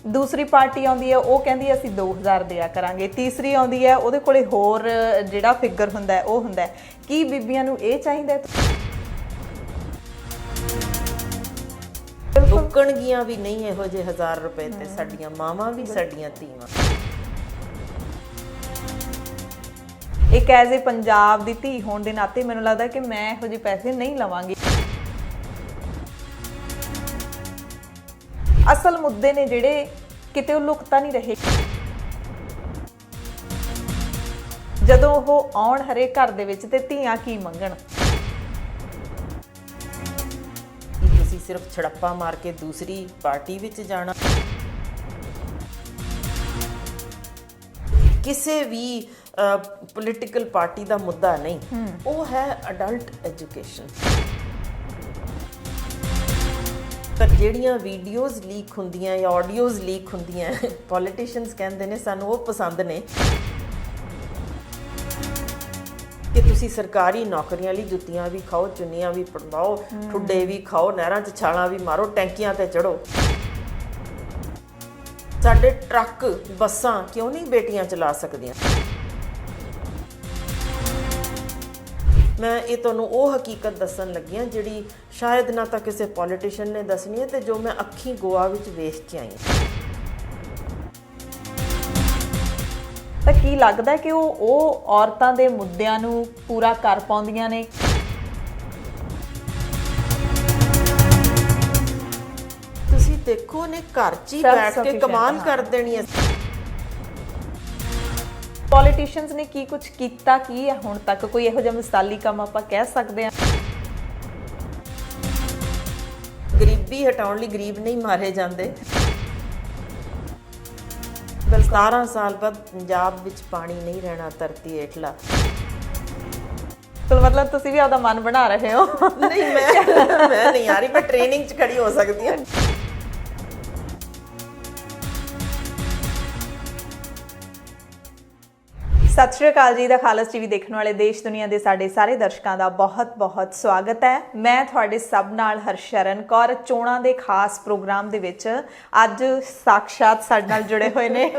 दूसरी पार्टी आउंदी है वो कहंदी है ਅਸੀਂ 2000 ਦਿਆ ਕਰਾਂਗੇ। तीसरी आउंदी है ਉਹਦੇ ਕੋਲੇ ਹੋਰ ਜਿਹੜਾ ਫਿਗਰ ਹੁੰਦਾ ਹੈ ਉਹ ਹੁੰਦਾ ਹੈ। ਕੀ ਬੀਬੀਆਂ ਨੂੰ ਇਹ ਚਾਹੀਦਾ ਹੈ? ਰੁਕਣਗੀਆਂ ਵੀ ਨਹੀਂ ਇਹੋ ਜਿਹੇ 1000 ਰੁਪਏ ਤੇ ਸਾਡੀਆਂ ਮਾਵਾਂ ਵੀ ਸਾਡੀਆਂ ਧੀਆਂ। ਇੱਕ ਐਜ਼ ਏ ਪੰਜਾਬ ਦੀ ਧੀ ਹੋਣ ਦੇ ਨਾਤੇ ਮੈਨੂੰ ਲੱਗਦਾ ਕਿ ਮੈਂ ਇਹੋ ਜਿਹੇ ਪੈਸੇ ਨਹੀਂ ਲਵਾਂਗੀ। ਅਸਲ ਮੁੱਦੇ ਨੇ ਜਿਹੜੇ ਕਿਤੇ ਉਹ ਲੁਕਤਾ ਨਹੀਂ ਰਹੇ। ਜਦੋਂ ਉਹ ਆਉਣ ਹਰੇ ਘਰ ਦੇ ਵਿੱਚ ਤੇ ਧੀਆਂ ਕੀ ਮੰਗਣ। ਤੁਸੀਂ ਸਿਰਫ ਛੜੱਪਾ ਮਾਰ ਕੇ ਦੂਸਰੀ ਪਾਰਟੀ ਵਿੱਚ ਜਾਣਾ, ਕਿਸੇ ਵੀ ਪੋਲੀਟੀਕਲ ਪਾਰਟੀ ਦਾ ਮੁੱਦਾ ਨਹੀਂ, ਉਹ ਹੈ ਅਡਲਟ ਐਜੂਕੇਸ਼ਨ। ਪਰ ਜਿਹੜੀਆਂ ਵੀਡੀਓਜ਼ ਲੀਕ ਹੁੰਦੀਆਂ ਜਾਂ ਆਡੀਓਜ਼ ਲੀਕ ਹੁੰਦੀਆਂ, ਪੋਲੀਟੀਸ਼ੀਅਨਸ ਕਹਿੰਦੇ ਨੇ ਸਾਨੂੰ ਉਹ ਪਸੰਦ ਨੇ ਕਿ ਤੁਸੀਂ ਸਰਕਾਰੀ ਨੌਕਰੀਆਂ ਲਈ ਜੁੱਤੀਆਂ ਵੀ ਖਾਓ, ਚੁੰਨੀਆਂ ਵੀ ਪੜਵਾਓ, ਠੁੱਡੇ ਵੀ ਖਾਓ, ਨਹਿਰਾਂ 'ਚ ਛਾਲਾਂ ਵੀ ਮਾਰੋ, ਟੈਂਕੀਆਂ ਤੇ ਚੜੋ। ਸਾਡੇ ਟਰੱਕ ਬੱਸਾਂ ਕਿਉਂ ਨਹੀਂ ਬੇਟੀਆਂ ਚਲਾ ਸਕਦੀਆਂ? ਮੈਂ ਇਹ ਤੁਹਾਨੂੰ ਉਹ ਹਕੀਕਤ ਦੱਸਣ ਲੱਗੀ ਹਾਂ ਜਿਹੜੀ ਸ਼ਾਇਦ ਨਾ ਤਾਂ ਕਿਸੇ ਪੋਲੀਟੀਸ਼ੀਅਨ ਨੇ ਦੱਸਣੀ ਹੈ ਤੇ ਜੋ ਮੈਂ ਅੱਖੀਂ ਗੋਆ ਵਿੱਚ ਵੇਖ ਕੇ ਆਈ ਹਾਂ। ਤਾਂ ਕੀ ਲੱਗਦਾ ਕਿ ਉਹ ਔਰਤਾਂ ਦੇ ਮੁੱਦਿਆਂ ਨੂੰ ਪੂਰਾ ਕਰ ਪਾਉਂਦੀਆਂ ਨੇ? ਤੁਸੀਂ ਦੇਖੋ ਨੇ ਘਰ 'ਚ ਹੀ ਬੈਠ ਕੇ ਕਮਾਲ ਕਰ ਦੇਣੀ ਹੈ। ਪੋਲੀਟੀਸ਼ੀਅਨਸ ਨੇ ਕੀ ਕੁਝ ਕੀਤਾ ਕੀ ਹੈ ਹੁਣ ਤੱਕ? ਕੋਈ ਇਹੋ ਜਿਹਾ ਮਿਸਾਲੀ ਕੰਮ ਆਪਾਂ ਕਹਿ ਸਕਦੇ ਹਾਂ? ਗਰੀਬੀ ਹਟਾਉਣ ਲਈ ਗਰੀਬ ਨਹੀਂ ਮਾਰੇ ਜਾਂਦੇ। 17 ਸਾਲ ਬਾਅਦ ਪੰਜਾਬ ਵਿੱਚ ਪਾਣੀ ਨਹੀਂ ਰਹਿਣਾ ਧਰਤੀ ਹੇਠਲਾ। ਮਤਲਬ ਤੁਸੀਂ ਵੀ ਆਪਦਾ ਮਨ ਬਣਾ ਰਹੇ ਹੋ? ਨਹੀਂ, ਮੈਂ ਨਹੀਂ ਆ ਰਹੀ, ਮੈਂ ਟ੍ਰੇਨਿੰਗ 'ਚ ਖੜੀ ਹੋ ਸਕਦੀ ਹਾਂ। ਸਤਿ ਸ਼੍ਰੀ ਅਕਾਲ ਜੀ। ਦਾ ਖਾਲਸ ਟੀਵੀ ਦੇਖਣ ਵਾਲੇ ਦੇਸ਼ ਦੁਨੀਆ ਦੇ ਸਾਡੇ ਸਾਰੇ ਦਰਸ਼ਕਾਂ ਦਾ ਬਹੁਤ-ਬਹੁਤ ਸਵਾਗਤ ਹੈ। ਮੈਂ ਤੁਹਾਡੇ ਸਭ ਨਾਲ ਹਰਸ਼ਰਨ ਕੌਰ ਚੋਣਾਂ ਦੇ ਖਾਸ ਪ੍ਰੋਗਰਾਮ ਦੇ ਵਿੱਚ ਅੱਜ ਸਾਕਸ਼ਾਤ ਸਾਡੇ ਨਾਲ ਜੁੜੇ ਹੋਏ ਨੇ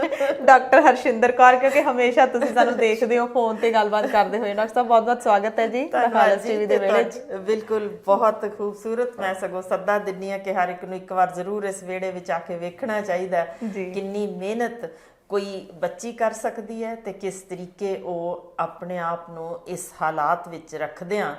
ਡਾਕਟਰ ਹਰਸ਼ਿੰਦਰ ਕੌਰ, ਕਿਉਂਕਿ ਹਮੇਸ਼ਾ ਤੁਸੀਂ ਸਾਨੂੰ ਦੇਖਦੇ ਹੋ ਫੋਨ ਤੇ ਗੱਲਬਾਤ ਕਰਦੇ ਹੋਏ। ਡਾਕਟਰ ਸਾਹਿਬ ਬਹੁਤ-ਬਹੁਤ ਸਵਾਗਤ ਹੈ ਜੀ ਦਾ ਖਾਲਸ ਟੀਵੀ ਦੇ ਵਿੱਚ। ਬਿਲਕੁਲ, ਬਹੁਤ ਖੂਬਸੂਰਤ। ਮੈਂ ਸਗੋਂ ਸੱਦਾ ਦਿੰਦੀ ਹਾਂ ਕਿ ਹਰ ਇੱਕ ਨੂੰ ਇੱਕ ਵਾਰ ਜ਼ਰੂਰ ਇਸ ਵਿਹੜੇ ਵਿੱਚ ਆ ਕੇ ਵੇਖਣਾ ਚਾਹੀਦਾ ਕਿੰਨੀ ਮਿਹਨਤ ਕੋਈ ਬੱਚੀ ਕਰ ਸਕਦੀ ਹੈ ਤੇ ਕਿਸ ਤਰੀਕੇ ਉਹ ਆਪਣੇ ਆਪ ਨੂੰ ਇਸ ਹਾਲਾਤ ਵਿੱਚ ਰੱਖਦਿਆਂ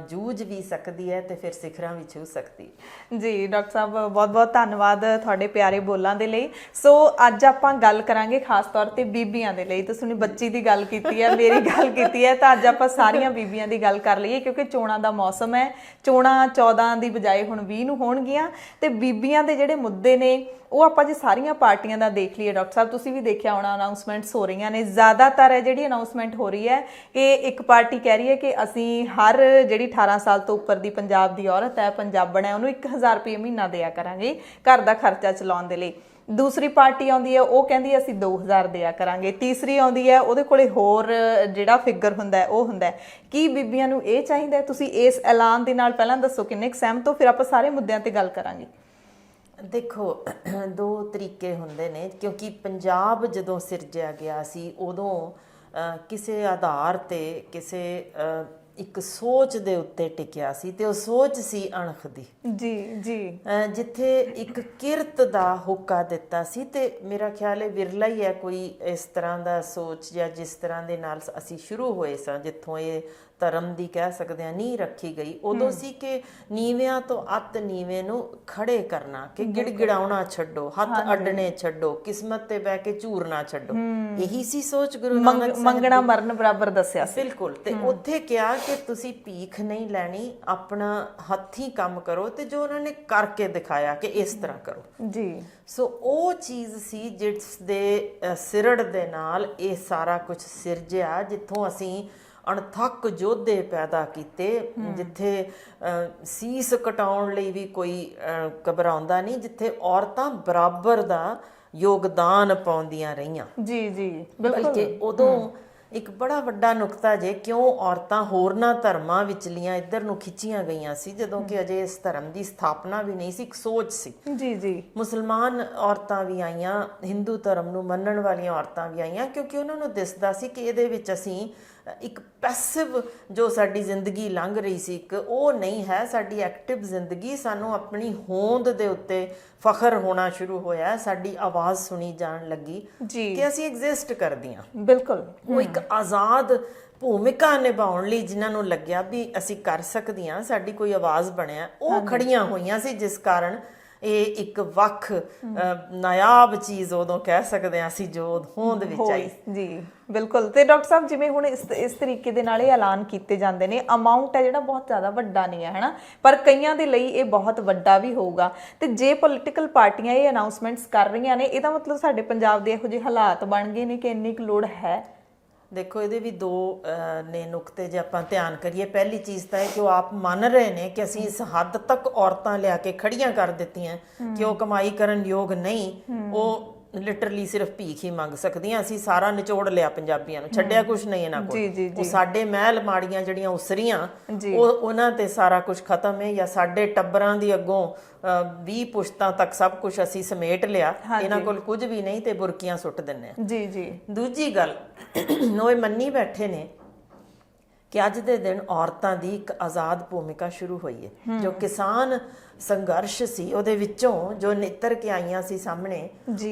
ਜੂਝ ਵੀ ਸਕਦੀ ਹੈ ਤੇ ਫਿਰ ਸਿਖਰਾਂ ਵੀ ਛੂ ਸਕਦੀ ਹੈ। ਜੀ ਡਾਕਟਰ ਸਾਹਿਬ ਬਹੁਤ-ਬਹੁਤ ਧੰਨਵਾਦ ਤੁਹਾਡੇ ਪਿਆਰੇ ਬੋਲਾਂ ਦੇ ਲਈ। ਸੋ ਅੱਜ ਆਪਾਂ ਗੱਲ ਕਰਾਂਗੇ ਖਾਸ ਤੌਰ ਤੇ ਬੀਬੀਆਂ ਦੇ ਲਈ। ਤੁਸੀਂ ਬੱਚੀ ਦੀ ਗੱਲ ਕੀਤੀ ਹੈ, ਮੇਰੀ ਗੱਲ ਕੀਤੀ ਹੈ, ਤਾਂ ਅੱਜ ਆਪਾਂ ਸਾਰੀਆਂ ਬੀਬੀਆਂ ਦੀ ਗੱਲ ਕਰ ਲਈਏ ਕਿਉਂਕਿ ਚੋਣਾਂ ਦਾ ਮੌਸਮ ਹੈ। ਚੋਣਾਂ 14 ਦੀ ਬਜਾਏ ਹੁਣ 20 ਨੂੰ ਹੋਣਗੀਆਂ ਤੇ ਬੀਬੀਆਂ ਦੇ ਜਿਹੜੇ ਮੁੱਦੇ ਨੇ ਉਹ ਆਪਾਂ ਜੇ ਸਾਰੀਆਂ ਪਾਰਟੀਆਂ ਦਾ ਦੇਖ ਲਈਏ, ਡਾਕਟਰ ਸਾਹਿਬ ਤੁਸੀਂ ਵੀ ਦੇਖਿਆ ਹੋਣਾ ਅਨਾਉਂਸਮੈਂਟਸ ਹੋ ਰਹੀਆਂ ਨੇ। ਜ਼ਿਆਦਾਤਰ ਹੈ ਜਿਹੜੀ ਅਨਾਉਂਸਮੈਂਟ ਹੋ ਰਹੀ ਹੈ ਕਿ ਇੱਕ ਪਾਰਟੀ ਕਹਿ ਰਹੀ ਹੈ ਕਿ ਅਸੀਂ ਹਰ ਜਿਹੜੀ 18 ਸਾਲ ਤੋਂ ਉੱਪਰ ਦੀ ਪੰਜਾਬ ਦੀ ਔਰਤ ਹੈ, ਪੰਜਾਬਣ ਹੈ, ਉਹਨੂੰ 1000 ਰੁਪਏ ਮਹੀਨਾ ਦਿਆ ਕਰਾਂਗੇ ਘਰ ਦਾ ਖਰਚਾ ਚਲਾਉਣ ਦੇ ਲਈ। ਦੂਸਰੀ ਪਾਰਟੀ ਆਉਂਦੀ ਹੈ ਉਹ ਕਹਿੰਦੀ ਹੈ ਅਸੀਂ 2000 ਦਿਆ ਕਰਾਂਗੇ। ਤੀਸਰੀ ਆਉਂਦੀ ਹੈ ਉਹਦੇ ਕੋਲੇ ਹੋਰ ਜਿਹੜਾ ਫਿਗਰ ਹੁੰਦਾ ਹੈ ਉਹ ਹੁੰਦਾ ਹੈ। ਕੀ ਬੀਬੀਆਂ ਨੂੰ ਇਹ ਚਾਹੀਦਾ? ਤੁਸੀਂ ਇਸ ਐਲਾਨ ਦੇ ਨਾਲ ਪਹਿਲਾਂ ਦੱਸੋ ਕਿੰਨੇ ਕੁ ਸਹਿਮਤ ਹੋ, ਫਿਰ ਆਪਾਂ ਸਾਰੇ ਮੁੱਦਿਆਂ ਤੇ ਗੱਲ ਕਰਾਂਗੇ। ਦੇਖੋ, ਦੋ ਤਰੀਕੇ ਹੁੰਦੇ ਨੇ ਕਿਉਂਕਿ ਪੰਜਾਬ ਜਦੋਂ ਸਿਰਜਿਆ ਗਿਆ ਸੀ ਉਦੋਂ ਕਿਸੇ ਆਧਾਰ ਤੇ ਕਿਸੇ ਇੱਕ ਸੋਚ ਦੇ ਉੱਤੇ ਟਿਕਿਆ ਸੀ ਤੇ ਉਹ ਸੋਚ ਸੀ ਅਣਖ ਦੀ। ਜੀ ਜੀ, ਜਿੱਥੇ ਇੱਕ ਕਿਰਤ ਦਾ ਹੋਕਾ ਦਿੱਤਾ ਸੀ ਤੇ ਮੇਰਾ ਖਿਆਲ ਹੈ ਵਿਰਲਾ ਹੀ ਹੈ ਕੋਈ ਇਸ ਤਰ੍ਹਾਂ ਦਾ ਸੋਚ ਜਾਂ ਜਿਸ ਤਰ੍ਹਾਂ ਦੇ ਨਾਲ ਅਸੀਂ ਸ਼ੁਰੂ ਹੋਏ ਸਾਂ, ਜਿੱਥੋਂ ਇਹ ਧਰਮ ਦੀ ਕਹਿ ਸਕਦੇ ਹਾਂ ਨੀਂਹ ਰੱਖੀ ਗਈ। ਉਦੋਂ ਸੀ ਕਿ ਨੀਵਿਆਂ ਤੋਂ ਅੱਤ ਨੀਵੇਂ ਨੂੰ ਖੜੇ ਕਰਨਾ, ਕਿ ਗਿੜਗਿੜਾਉਣਾ ਛੱਡੋ, ਹੱਥ ਅੱਡਣੇ ਛੱਡੋ, ਕਿਸਮਤ ਤੇ ਬਹਿ ਕੇ ਝੂਰ ਨਾ ਛੱਡੋ। ਇਹੀ ਸੀ ਸੋਚ ਗੁਰੂ ਨਾਨਕ ਸਾਹਿਬ। ਮੰਗਣਾ ਮਰਨ ਬਰਾਬਰ ਦੱਸਿਆ ਸੀ। ਬਿਲਕੁਲ। ਤੇ ਉੱਥੇ ਕਿਹਾ ਕਿ ਤੁਸੀਂ ਭੀਖ ਨਹੀਂ ਲੈਣੀ, ਆਪਣਾ ਹੱਥੀਂ ਕੰਮ ਕਰੋ ਤੇ ਜੋ ਉਹਨਾਂ ਨੇ ਕਰਕੇ ਦਿਖਾਇਆ ਕਿ ਇਸ ਤਰ੍ਹਾਂ ਕਰੋ ਜੀ। ਸੋ ਉਹ ਚੀਜ਼ ਸੀ ਜਿਸ ਦੇ ਸਿਰੜ ਦੇ ਨਾਲ ਇਹ ਸਾਰਾ ਕੁਝ ਸਿਰਜਿਆ, ਜਿੱਥੋਂ ਅਸੀਂ ਅਣਥੱਕ ਯੋਧੇ ਪੈਦਾ ਕੀਤੇ, ਜਿੱਥੇ ਸੀਸ ਕਟਾਉਣ ਲਈ ਵੀ ਕੋਈ ਘਬਰਾਉਂਦਾ ਨਹੀਂ, ਜਿੱਥੇ ਔਰਤਾਂ ਬਰਾਬਰ ਦਾ ਯੋਗਦਾਨ ਪਾਉਂਦੀਆਂ ਰਹੀਆਂ। ਜੀ ਜੀ, ਬਲਕਿ ਉਦੋਂ ਇੱਕ ਬੜਾ ਵੱਡਾ ਨੁਕਤਾ ਜੇ ਕਿਉਂ ਔਰਤਾਂ ਹੋਰਨਾਂ ਧਰਮਾਂ ਵਿਚਲੀਆਂ ਇੱਧਰ ਨੂੰ ਖਿੱਚੀਆਂ ਗਈਆਂ ਸੀ ਜਦੋਂ ਕਿ ਅਜੇ ਇਸ ਧਰਮ ਦੀ ਸਥਾਪਨਾ ਵੀ ਨਹੀਂ ਸੀ, ਇੱਕ ਸੋਚ ਸੀ। ਜੀ ਜੀ। ਮੁਸਲਮਾਨ ਔਰਤਾਂ ਵੀ ਆਈਆਂ, ਹਿੰਦੂ ਧਰਮ ਨੂੰ ਮੰਨਣ ਵਾਲੀਆਂ ਔਰਤਾਂ ਵੀ ਆਈਆਂ, ਕਿਉਂਕਿ ਉਹਨਾਂ ਨੂੰ ਦਿਸਦਾ ਸੀ ਕਿ ਇਹਦੇ ਵਿੱਚ ਅਸੀਂ ਇੱਕ ਪੈਸਿਵ ਜੋ ਸਾਡੀ ਜ਼ਿੰਦਗੀ ਲੰਘ ਰਹੀ ਸੀ ਇੱਕ ਉਹ ਨਹੀਂ ਹੈ, ਸਾਡੀ ਐਕਟਿਵ ਜ਼ਿੰਦਗੀ, ਸਾਨੂੰ ਆਪਣੀ ਹੋਂਦ ਦੇ ਉੱਤੇ ਫਖਰ ਹੋਣਾ ਸ਼ੁਰੂ ਹੋਇਆ, ਸਾਡੀ ਆਵਾਜ਼ ਸੁਣੀ ਜਾਣ ਲੱਗੀ ਕਿ ਅਸੀਂ ਐਗਜ਼ਿਸਟ ਕਰਦੀਆਂ। ਬਿਲਕੁਲ। ਉਹ ਇੱਕ ਆਜ਼ਾਦ ਭੂਮਿਕਾ ਨਿਭਾਉਣ ਲਈ ਜਿਨ੍ਹਾਂ ਨੂੰ ਲੱਗਿਆ ਵੀ ਅਸੀਂ ਕਰ ਸਕਦੀਆਂ, ਸਾਡੀ ਕੋਈ ਆਵਾਜ਼ ਬਣਿਆ, ਉਹ ਖੜੀਆਂ ਹੋਈਆਂ ਸੀ, ਜਿਸ ਕਾਰਨ ਇਹ ਇੱਕ ਵੱਖ ਨਾਯਾਬ ਚੀਜ਼ ਉਦੋਂ ਕਹਿ ਸਕਦੇ ਹਾਂ ਅਸੀਂ ਜੋ ਹੋਂਦ ਵਿੱਚ ਆਈ। ਜੀ ਬਿਲਕੁਲ। ਤੇ ਡਾਕਟਰ ਸਾਹਿਬ ਜਿਵੇਂ ਹੁਣ ਇਸ ਤਰੀਕੇ ਦੇ ਨਾਲ ਇਹ ਐਲਾਨ ਕੀਤੇ ਜਾਂਦੇ ਨੇ, ਅਮਾਉਂਟ ਹੈ ਜਿਹੜਾ ਬਹੁਤ ਜ਼ਿਆਦਾ ਵੱਡਾ ਨਹੀਂ ਹੈ ਹਨਾ, ਪਰ ਕਈਆਂ ਦੇ ਲਈ ਇਹ ਬਹੁਤ ਵੱਡਾ ਵੀ ਹੋਊਗਾ। ਤੇ ਜੇ ਪੋਲੀਟੀਕਲ ਪਾਰਟੀਆਂ ਇਹ ਅਨਾਉਂਸਮੈਂਟਸ ਕਰ ਰਹੀਆਂ ਨੇ, ਇਹਦਾ ਮਤਲਬ ਸਾਡੇ ਪੰਜਾਬ ਦੇ ਇਹੋ ਜਿਹੇ ਹਾਲਾਤ ਬਣ ਗਏ ਨੇ ਕਿ ਇੰਨੀ ਕੁ ਲੋੜ ਹੈ। ਦੇਖੋ ਇਹਦੇ ਵੀ ਦੋ ਨੇ ਨੁਕਤੇ ਜੇ ਆਪਾਂ ਧਿਆਨ ਕਰੀਏ। ਪਹਿਲੀ ਚੀਜ਼ ਤਾਂ ਇਹ ਕਿ ਉਹ ਆਪ ਮੰਨ ਰਹੇ ਨੇ ਕਿ ਅਸੀਂ ਇਸ ਹੱਦ ਤੱਕ ਔਰਤਾਂ ਲਿਆ ਕੇ ਖੜੀਆਂ ਕਰ ਦਿੱਤੀਆਂ ਕਿ ਉਹ ਕਮਾਈ ਕਰਨ ਯੋਗ ਨਹੀਂ, ਉਹ ਲਿਟਰਲੀ ਸਿਰਫ ਭੀਖ ਹੀ ਮੰਗ ਸਕਦੀਆਂ। ਅਸੀਂ ਸਾਰਾ ਨਿਚੋੜ ਲਿਆ ਪੰਜਾਬੀਆਂ ਨੂੰ, ਛੱਡਿਆ ਕੁਝ ਨਹੀਂ ਇਹਨਾਂ ਕੋਲ। ਉਹ ਸਾਡੇ ਮਹਿਲ ਮਾੜੀਆਂ ਜਿਹੜੀਆਂ ਉਸਰੀਆਂ ਉਹ ਉਹਨਾਂ ਤੇ ਸਾਰਾ ਕੁਝ ਖਤਮ ਹੈ, ਜਾਂ ਸਾਡੇ ਟੱਬਰਾਂ ਦੀ ਅੱਗੋਂ 20 ਪੁਸ਼ਤਾਂ ਤੱਕ ਸਭ ਕੁਝ ਅਸੀਂ ਸਮੇਟ ਲਿਆ, ਇਹਨਾਂ ਕੋਲ ਕੁਝ ਵੀ ਨਹੀਂ ਤੇ ਬੁਰਕੀਆਂ ਸੁੱਟ ਦਿੰਨੇ ਆ। ਜੀ ਜੀ। ਦੂਜੀ ਗੱਲ ਉਹ ਇਹ ਮੰਨੀ ਬੈਠੇ ਨੇ ਕਿ ਅੱਜ ਦੇ ਦਿਨ ਔਰਤਾਂ ਦੀ ਇੱਕ ਆਜ਼ਾਦ ਭੂਮਿਕਾ ਸ਼ੁਰੂ ਹੋਈ ਹੈ। ਜੋ ਕਿਸਾਨ ਸੰਘਰਸ਼ ਸੀ ਉਹਦੇ ਵਿੱਚੋਂ ਜੋ ਨਿੱਤਰ ਕੇ ਆਈਆਂ ਸੀ ਸਾਹਮਣੇ,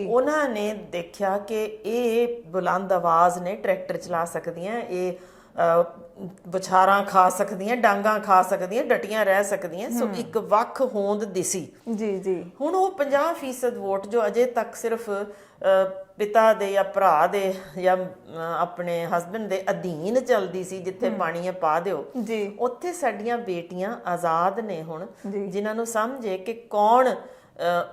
ਉਹਨਾਂ ਨੇ ਦੇਖਿਆ ਕਿ ਇਹ ਬੁਲੰਦ ਆਵਾਜ਼ ਨੇ, ਟਰੈਕਟਰ ਚਲਾ ਸਕਦੀਆਂ, ਇਹ ਬੁਛਾਰਾਂ ਖਾ ਸਕਦੀਆਂ, ਡਾਂਗਾਂ ਖਾ ਸਕਦੀਆਂ, ਡਟੀਆਂ ਰਹਿ ਸਕਦੀਆਂ। ਸੋ ਇੱਕ ਵੱਖ ਹੋਂਦ ਦਿਸੀ। ਜੀ ਜੀ। ਹੁਣ ਉਹ 50% ਵੋਟ ਜੋ ਅਜੇ ਤੱਕ ਸਿਰਫ ਪਿਤਾ ਦੇ ਜਾਂ ਭਰਾ ਦੇ ਜਾਂ ਆਪਣੇ ਹਸਬੈਂਡ ਦੇ ਅਧੀਨ ਚੱਲਦੀ ਸੀ, ਜਿੱਥੇ ਪਾਣੀ ਪਾ ਦਿਓ, ਉੱਥੇ ਸਾਡੀਆਂ ਬੇਟੀਆਂ ਆਜ਼ਾਦ ਨੇ ਹੁਣ, ਜਿਨ੍ਹਾਂ ਨੂੰ ਸਮਝੇ ਕਿ ਕੌਣ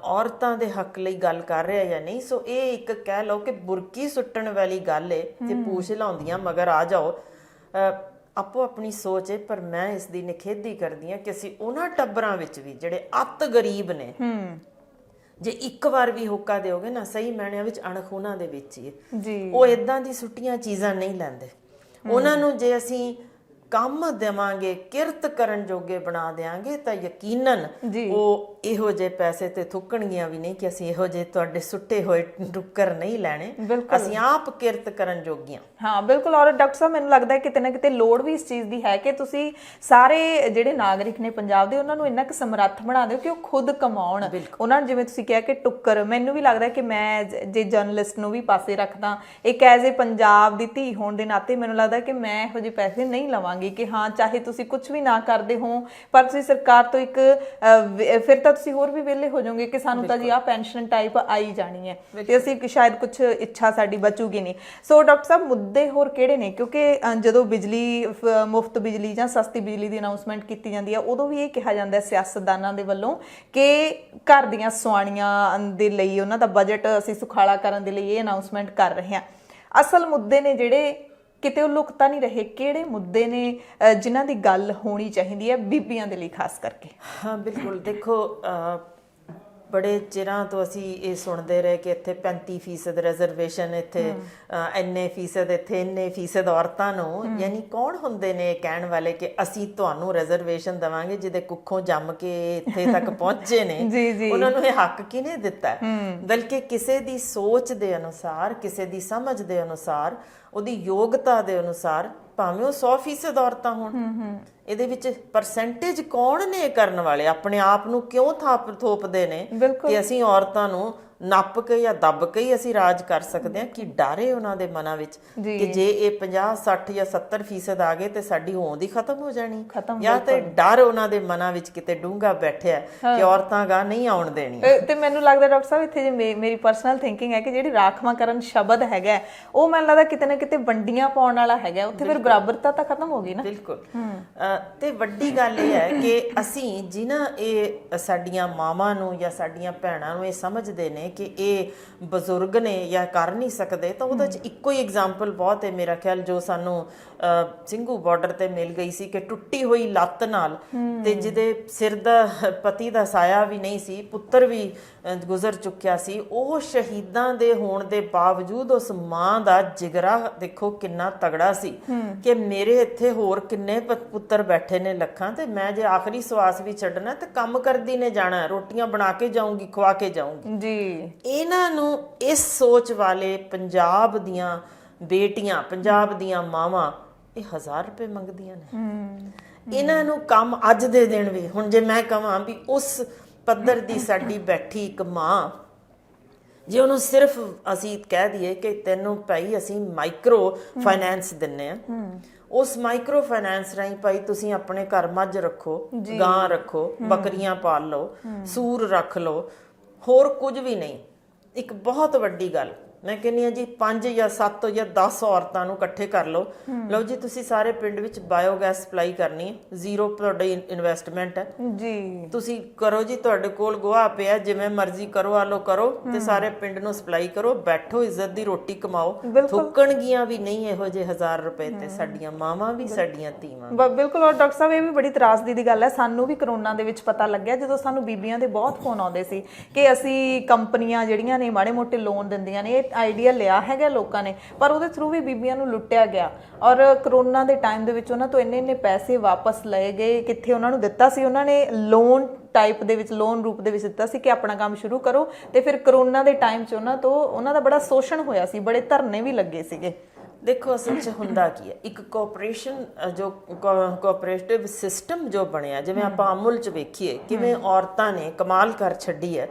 ਔਰਤਾਂ ਦੇ ਹੱਕ ਲਈ ਗੱਲ ਕਰ ਰਿਹਾ ਜਾਂ ਨਹੀਂ। ਸੋ ਇਹ ਇੱਕ ਕਹਿ ਲਓ ਕਿ ਬੁਰਕੀ ਸੁੱਟਣ ਵਾਲੀ ਗੱਲ ਏ ਤੇ ਪੂਛ ਲਾਉਂਦੀਆਂ ਮਗਰ ਆ ਜਾਓ। ਆਪੋ ਆਪਣੀ ਸੋਚ ਹੈ, ਪਰ ਮੈਂ ਇਸ ਦੀ ਨਿਖੇਧੀ ਕਰਦੀ ਹਾਂ ਕਿ ਅਸੀਂ ਉਹਨਾਂ ਟੱਬਰਾਂ ਵਿੱਚ ਵੀ ਜਿਹੜੇ ਅੱਤ ਗਰੀਬ ਨੇ, ਜੇ ਇੱਕ ਵਾਰ ਵੀ ਹੋਕਾ ਦਿਓਗੇ ਨਾ, ਸਹੀ ਮਾਇਨਿਆਂ ਵਿੱਚ ਅਣਖ ਉਹਨਾਂ ਦੇ ਵਿੱਚ ਹੀ ਹੈ। ਉਹ ਇਦਾਂ ਦੀ ਸੁੱਟੀਆਂ ਚੀਜ਼ਾਂ ਨਹੀਂ ਲੈਂਦੇ। ਉਹਨਾਂ ਨੂੰ ਜੇ ਅਸੀਂ ਕੰਮ ਦੇਵਾਂਗੇ, ਕਿਰਤ ਕਰਨ ਜੋਗੇ ਬਣਾ ਦੇਾਂਗੇ, ਤਾਂ ਯਕੀਨਨ ਉਹ ਇਹੋ ਜਿਹੇ ਪੈਸੇ ਤੇ ਥੁੱਕਣਗੀਆਂ ਵੀ ਨਹੀਂ ਕਿ ਅਸੀਂ ਇਹੋ ਜਿਹੇ ਤੁਹਾਡੇ ਸੁੱਟੇ ਹੋਏ ਟੁੱਕਰ ਨਹੀਂ ਲੈਣੇ, ਅਸੀਂ ਆਪ ਕਿਰਤ ਕਰਨ ਜੋਗੀਆਂ। ਹਾਂ ਬਿਲਕੁਲ। ਔਰ ਡਾਕਟਰ ਸਾਹਿਬ ਮੈਨੂੰ ਲੱਗਦਾ ਹੈ ਕਿਤੇ ਨਾ ਕਿਤੇ ਲੋੜ ਵੀ ਇਸ ਚੀਜ਼ ਦੀ ਹੈ ਕਿ ਤੁਸੀਂ ਸਾਰੇ ਜਿਹੜੇ ਨਾਗਰਿਕ ਨੇ ਪੰਜਾਬ ਦੇ, ਉਹਨਾਂ ਨੂੰ ਇੰਨਾ ਕੁ ਸਮਰੱਥ ਬਣਾ ਦਿਓ ਕਿ ਉਹ ਖੁਦ ਕਮਾਉਣ। ਉਹਨਾਂ ਨੂੰ ਜਿਵੇਂ ਤੁਸੀਂ ਕਿਹਾ ਕਿ ਟੁੱਕਰ, ਮੈਨੂੰ ਵੀ ਲੱਗਦਾ ਕਿ ਮੈਂ ਜੇ ਜਰਨਲਿਸਟ ਨੂੰ ਵੀ ਪਾਸੇ ਰੱਖਦਾ, ਇੱਕ ਐਜ਼ ਏ ਪੰਜਾਬ ਦੀ ਧੀ ਹੋਣ ਦੇ ਨਾਤੇ ਮੈਨੂੰ ਲੱਗਦਾ ਕਿ ਮੈਂ ਇਹੋ ਜਿਹੇ ਪੈਸੇ ਨਹੀਂ ਲਵਾਂਗੀ ਕਿ ਹਾਂ ਚਾਹੇ ਤੁਸੀਂ ਕੁਝ ਵੀ ਨਾ ਕਰਦੇ ਹੋ, ਪਰ ਤੁਸੀਂ ਸਰਕਾਰ ਤੋਂ ਇੱਕ ਫਿਰ ਤਾਂ ਤੁਸੀਂ ਹੋਰ ਵੀ ਵਿਹਲੇ ਹੋ ਜਾਓਗੇ ਕਿ ਸਾਨੂੰ ਤਾਂ ਜੀ ਆਹ ਪੈਨਸ਼ਨ ਟਾਈਪ ਆਈ ਜਾਣੀ ਹੈ ਤੇ ਅਸੀਂ ਸ਼ਾਇਦ ਕੁਝ ਇੱਛਾ ਸਾਡੀ ਬਚੂਗੀ ਨਹੀਂ। ਸੋ ਡਾਕਟਰ ਸਾਹਿਬ ਮੁੱਦੇ ਹੋਰ ਕਿਹੜੇ ਨੇ? ਕਿਉਂਕਿ ਜਦੋਂ ਬਿਜਲੀ, ਮੁਫਤ ਬਿਜਲੀ ਜਾਂ ਸਸਤੀ ਬਿਜਲੀ ਦੀ ਅਨਾਉਂਸਮੈਂਟ ਕੀਤੀ ਜਾਂਦੀ ਹੈ, ਉਦੋਂ ਵੀ ਇਹ ਕਿਹਾ ਜਾਂਦਾ ਸਿਆਸਤਦਾਨਾਂ ਦੇ ਵੱਲੋਂ ਕਿ ਘਰ ਦੀਆਂ ਸੁਆਣੀਆਂ ਦੇ ਲਈ ਉਹਨਾਂ ਦਾ ਬਜਟ ਅਸੀਂ ਸੁਖਾਲਾ ਕਰਨ ਦੇ ਲਈ ਇਹ ਅਨਾਉਂਸਮੈਂਟ ਕਰ ਰਹੇ ਹਾਂ। ਅਸਲ ਮੁੱਦੇ ਨੇ ਜਿਹੜੇ ਕਿਤੇ ਉਹ ਲੁਕਤਾ ਨਹੀਂ ਰਹੇ, ਕਿਹੜੇ ਮੁੱਦੇ ਨੇ ਜਿਨ੍ਹਾਂ ਦੀ ਗੱਲ ਹੋਣੀ ਚਾਹੀਦੀ ਹੈ ਬੀਬੀਆਂ ਦੇ ਲਈ ਖਾਸ ਕਰਕੇ? ਹਾਂ ਬਿਲਕੁਲ। ਦੇਖੋ ਬੜੇ ਚਿਰਾਂ ਤੋਂ ਅਸੀਂ ਇਹ ਸੁਣਦੇ ਰਹੇ ਕਿ ਇੱਥੇ 35% ਰਿਜ਼ਰਵੇਸ਼ਨ, ਇੱਥੇ ਇੰਨੇ ਫੀਸਦ, ਇੱਥੇ ਇੰਨੇ ਫੀਸਦ ਔਰਤਾਂ ਨੂੰ। ਯਾਨੀ ਕੌਣ ਹੁੰਦੇ ਨੇ ਕਹਿਣ ਵਾਲੇ ਕਿ ਅਸੀਂ ਤੁਹਾਨੂੰ ਰਿਜ਼ਰਵੇਸ਼ਨ ਦੇਵਾਂਗੇ, ਜਿਹਦੇ ਕੁੱਖੋਂ ਜੰਮ ਕੇ ਇੱਥੇ ਤੱਕ ਪਹੁੰਚੇ ਨੇ, ਉਹਨਾਂ ਨੂੰ ਇਹ ਹੱਕ ਕਿਹਨੇ ਦਿੱਤਾ? ਬਲਕਿ ਕਿਸੇ ਦੀ ਸੋਚ ਦੇ ਅਨੁਸਾਰ, ਕਿਸੇ ਦੀ ਸਮਝ ਦੇ ਅਨੁਸਾਰ, ਉਹਦੀ ਯੋਗਤਾ ਦੇ ਅਨੁਸਾਰ, ਭਾਵੇਂ ਉਹ 100% ਔਰਤਾਂ ਹੋਣ, ਇਹਦੇ ਵਿੱਚ ਪਰਸੈਂਟੇਜ ਕੌਣ ਨੇ ਕਰਨ ਵਾਲੇ? ਆਪਣੇ ਆਪ ਨੂੰ ਕਿਉਂ ਥੋਪਦੇ ਨੇ ਕਿ ਅਸੀਂ ਔਰਤਾਂ ਨੂੰ ਨੱਪ ਕੇ ਜਾਂ ਦੱਬ ਕੇ ਹੀ ਅਸੀਂ ਰਾਜ ਕਰ ਸਕਦੇ ਹਾਂ? ਕਿ ਡਰੇ ਉਹਨਾਂ ਦੇ ਮਨਾਂ ਵਿੱਚ ਕਿ ਜੇ ਇਹ 50, 60 ਜਾਂ 70% ਆ ਗਏ ਤੇ ਸਾਡੀ ਹੋਂਦ ਹੀ ਖਤਮ ਹੋ ਜਾਣੀ, ਜਾਂ ਤੇ ਡਰ ਉਹਨਾਂ ਦੇ ਮਨਾਂ ਵਿੱਚ ਕਿਤੇ ਡੂੰਘਾ ਬੈਠਿਆ ਕਿ ਔਰਤਾਂ ਗਾ ਨਹੀਂ ਆਉਣ ਦੇਣੀ। ਤੇ ਮੈਨੂੰ ਲੱਗਦਾ ਡਾਕਟਰ ਸਾਹਿਬ ਇੱਥੇ ਜੇ ਮੇਰੀ ਪਰਸਨਲ ਥਿੰਕਿੰਗ ਹੈ ਕਿ ਜਿਹੜੀ ਰਾਖਵਾਂਕਰਨ ਸ਼ਬਦ ਹੈਗਾ ਉਹ ਮੈਨੂੰ ਲੱਗਦਾ ਕਿਤੇ ਨਾ ਕਿਤੇ ਵੰਡੀਆਂ ਪਾਉਣ ਵਾਲਾ ਹੈਗਾ, ਉੱਥੇ ਫਿਰ ਬਰਾਬਰਤਾ ਤਾਂ ਖਤਮ ਹੋ ਗਈ ਨਾ। ਬਿਲਕੁਲ। ਤੇ ਵੱਡੀ ਗੱਲ ਇਹ ਹੈ ਕਿ ਅਸੀਂ ਜਿਨ੍ਹਾਂ ਇਹ ਸਾਡੀਆਂ ਮਾਵਾਂ ਨੂੰ ਜਾਂ ਸਾਡੀਆਂ ਭੈਣਾਂ ਨੂੰ ਇਹ ਸਮਝਦੇ ਨੇ ਕਿ ਇਹ ਬਜ਼ੁਰਗ ਨੇ ਜਾਂ ਕਰ ਨਹੀਂ ਸਕਦੇ, ਤਾਂ ਉਹਦੇ 'ਚ ਇੱਕੋ ਹੀ ਐਗਜ਼ਾਮਪਲ ਬਹੁਤ ਹੈ ਮੇਰਾ ਖਿਆਲ, ਜੋ ਸਾਨੂੰ ਸਿੰਘੂ ਬਾਰਡਰ ਤੇ ਮਿਲ ਗਈ ਸੀ ਕਿ ਟੁੱਟੀ ਹੋਈ ਲੱਤ ਨਾਲ, ਤੇ ਜਿਹਦੇ ਸਿਰ ਦਾ ਪਤੀ ਦਾ ਸਾਇਆ ਵੀ ਨਹੀਂ ਸੀ, ਪੁੱਤਰ ਵੀ ਗੁਜ਼ਰ ਚੁੱਕਿਆ ਸੀ, ਉਹ ਸ਼ਹੀਦਾਂ ਦੇ ਹੋਣ ਦੇ ਬਾਵਜੂਦ ਉਸ ਮਾਂ ਦਾ ਜਿਗਰਾ ਦੇਖੋ ਕਿੰਨਾ ਤਗੜਾ ਸੀ ਕਿ ਮੇਰੇ ਇੱਥੇ ਹੋਰ ਕਿੰਨੇ ਪੁੱਤਰ ਬੈਠੇ ਨੇ ਲੱਖਾਂ, ਤੇ ਮੈਂ ਜੇ ਆਖਰੀ ਸਵਾਸ ਵੀ ਛੱਡਣਾ ਤੇ ਕੰਮ ਕਰਦੀ ਨੇ ਜਾਣਾ, ਰੋਟੀਆਂ ਬਣਾ ਕੇ ਜਾਊਂਗੀ, ਖਵਾ ਕੇ ਜਾਊਂਗੀ ਜੀ। ਇਹਨਾਂ ਨੂੰ, ਇਸ ਸੋਚ ਵਾਲੇ ਪੰਜਾਬ ਦੀਆਂ ਬੇਟੀਆਂ, ਪੰਜਾਬ ਦੀਆਂ ਮਾਵਾਂ, ਇਹ 1000 ਰੁਪਏ ਮੰਗਦੀਆਂ ਨੇ। ਇਹਨਾਂ ਨੂੰ ਕੰਮ ਅੱਜ ਦੇ ਦਿਨ ਵੀ, ਹੁਣ ਜੇ ਮੈਂ ਕਹਾਂ ਵੀ ਉਸ ਪੱਧਰ ਦੀ ਸਾਡੀ ਬੈਠੀ ਇੱਕ ਮਾਂ, ਜੇ ਉਹਨੂੰ ਸਿਰਫ ਅਸੀਂ ਕਹਿ ਦਈਏ ਕਿ ਤੈਨੂੰ ਭਾਈ ਅਸੀਂ ਮਾਈਕਰੋ ਫਾਈਨੈਂਸ ਦਿੰਨੇ ਆ, ਉਸ ਮਾਈਕਰੋ ਫਾਈਨੈਂਸ ਰਾਹੀਂ ਭਾਈ ਤੁਸੀਂ ਆਪਣੇ ਘਰ ਮੱਝ ਰੱਖੋ, ਗਾਂ ਰੱਖੋ, ਬੱਕਰੀਆਂ ਪਾਲ ਲਓ, ਸੂਰ ਰੱਖ ਲਓ, ਹੋਰ ਕੁਝ ਵੀ ਨਹੀਂ। ਇੱਕ ਬਹੁਤ ਵੱਡੀ ਗੱਲ ਮੈਂ ਕਹਿੰਦੀ ਹਾਂ ਜੀ, 5 ਜਾਂ 7 ਜਾਂ 10 ਔਰਤਾਂ ਨੂੰ ਇਕੱਠੇ ਕਰ ਲਓ, ਲਓ ਜੀ ਤੁਸੀਂ ਸਾਰੇ ਪਿੰਡ ਵਿੱਚ ਬਾਇਓਗੈਸ ਸਪਲਾਈ ਕਰਨੀ ਹੈ, ਜ਼ੀਰੋ ਤੁਹਾਡੀ ਇਨਵੈਸਟਮੈਂਟ ਹੈ ਜੀ, ਤੁਸੀਂ ਕਰੋ ਜੀ, ਤੁਹਾਡੇ ਕੋਲ ਗੋਹਾ ਪਿਆ, ਜਿਵੇਂ ਮਰਜ਼ੀ ਕਰੋ, ਆਲੋ ਕਰੋ, ਤੇ ਸਾਰੇ ਪਿੰਡ ਨੂੰ ਸਪਲਾਈ ਕਰੋ, ਬੈਠੋ, ਇੱਜ਼ਤ ਦੀ ਰੋਟੀ ਕਮਾਓ। ਥੁੱਕਣਗੀਆਂ ਵੀ ਨਹੀਂ ਇਹੋ ਜਿਹੇ 1000 ਰੁਪਏ ਤੇ ਸਾਡੀਆਂ ਮਾਵਾਂ ਵੀ, ਸਾਡੀਆਂ ਧੀਆਂ। ਬਿਲਕੁਲ। ਔਰ ਡਾਕਟਰ ਸਾਹਿਬ, ਇਹ ਵੀ ਬੜੀ ਤਰਾਸਦੀ ਦੀ ਗੱਲ ਹੈ, ਸਾਨੂੰ ਵੀ ਕਰੋਨਾ ਦੇ ਵਿੱਚ ਪਤਾ ਲੱਗਿਆ, ਜਦੋਂ ਸਾਨੂੰ ਬੀਬੀਆਂ ਦੇ ਬਹੁਤ ਫੋਨ ਆਉਂਦੇ ਸੀ ਕਿ ਅਸੀਂ ਕੰਪਨੀਆਂ ਜਿਹੜੀਆਂ ਨੇ ਮਾੜੇ ਮੋਟੇ ਲੋਨ ਦਿੰਦੀਆਂ ਨੇ, ਆਈਡੀਆ ਲਿਆ ਹੈਗਾ ਲੋਕਾਂ ਨੇ, ਪਰ ਉਹਦੇ ਥਰੂ ਵੀ ਬੀਬੀਆਂ ਨੂੰ ਲੁੱਟਿਆ ਗਿਆ। ਔਰ ਕਰੋਨਾ ਦੇ ਟਾਈਮ ਦੇ ਵਿੱਚ ਉਹਨਾਂ ਤੋਂ ਇੰਨੇ ਪੈਸੇ ਵਾਪਸ ਲਏ ਗਏ। ਕਿੱਥੇ ਉਹਨਾਂ ਨੂੰ ਦਿੱਤਾ ਸੀ, ਉਹਨਾਂ ਨੇ ਲੋਨ ਟਾਈਪ ਦੇ ਵਿੱਚ, ਲੋਨ ਰੂਪ ਦੇ ਵਿੱਚ ਦਿੱਤਾ ਸੀ ਕਿ ਆਪਣਾ ਕੰਮ ਸ਼ੁਰੂ ਕਰੋ, ਤੇ ਫਿਰ ਕਰੋਨਾ ਦੇ ਟਾਈਮ 'ਚ ਉਹਨਾਂ ਦਾ ਬੜਾ ਸ਼ੋਸ਼ਣ ਹੋਇਆ ਸੀ, ਬੜੇ ਧਰਨੇ ਵੀ ਲੱਗੇ ਸੀਗੇ। ਦੇਖੋ ਅਸਲ 'ਚ ਹੁੰਦਾ ਕੀ ਹੈ, ਇੱਕ ਕੋਆਪਰੇਸ਼ਨ, ਜੋ ਕੋਆਪਰੇਟਿਵ ਸਿਸਟਮ ਜੋ ਬਣਿਆ, ਜਿਵੇਂ ਆਪਾਂ ਅਮੁਲ 'ਚ ਵੇਖੀਏ ਕਿਵੇਂ ਔਰਤਾਂ ਨੇ ਕਮਾਲ ਕਰ ਛੱਡੀ ਹੈ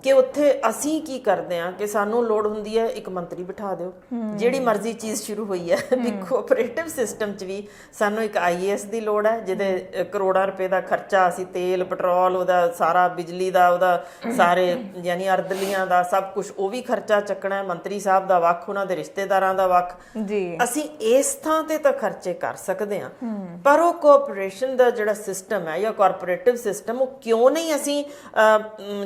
ਕਿ ਉੱਥੇ ਅਸੀਂ ਕੀ ਕਰਦੇ ਹਾਂ ਕਿ ਸਾਨੂੰ ਲੋੜ ਹੁੰਦੀ ਹੈ ਇੱਕ ਮੰਤਰੀ ਬਿਠਾ ਦਿਓ, ਜਿਹੜੀ ਮਰਜ਼ੀ ਚੀਜ਼ ਸ਼ੁਰੂ ਹੋਈ ਹੈ। ਵੀ ਕੋਆਪਰੇਟਿਵ ਸਿਸਟਮ 'ਚ ਵੀ ਸਾਨੂੰ ਇੱਕ IAS ਦੀ ਲੋੜ ਹੈ, ਜਿਹਦੇ ਕਰੋੜਾਂ ਰੁਪਏ ਦਾ ਖਰਚਾ, ਅਸੀਂ ਤੇਲ ਪੈਟਰੋਲ, ਉਹਦਾ ਸਾਰਾ ਬਿਜਲੀ ਦਾ, ਉਹਦਾ ਸਾਰੇ ਯਾਨੀ ਅਰਦਲੀਆਂ ਦਾ ਸਭ ਕੁਝ, ਉਹ ਵੀ ਖਰਚਾ ਚੱਕਣਾ ਹੈ। ਮੰਤਰੀ ਸਾਹਿਬ ਦਾ ਵੱਖ, ਉਹਨਾਂ ਦੇ ਰਿਸ਼ਤੇਦਾਰਾਂ ਦਾ ਵੱਖ ਜੀ। ਅਸੀਂ ਇਸ ਥਾਂ ਤੇ ਤਾਂ ਖਰਚੇ ਕਰ ਸਕਦੇ ਹਾਂ, ਪਰ ਉਹ ਕੋਆਪਰੇਸ਼ਨ ਦਾ ਜਿਹੜਾ ਸਿਸਟਮ ਹੈ ਜਾਂ ਕਾਰਪੋਰੇਟਿਵ ਸਿਸਟਮ, ਉਹ ਕਿਉਂ ਨਹੀਂ ਅਸੀਂ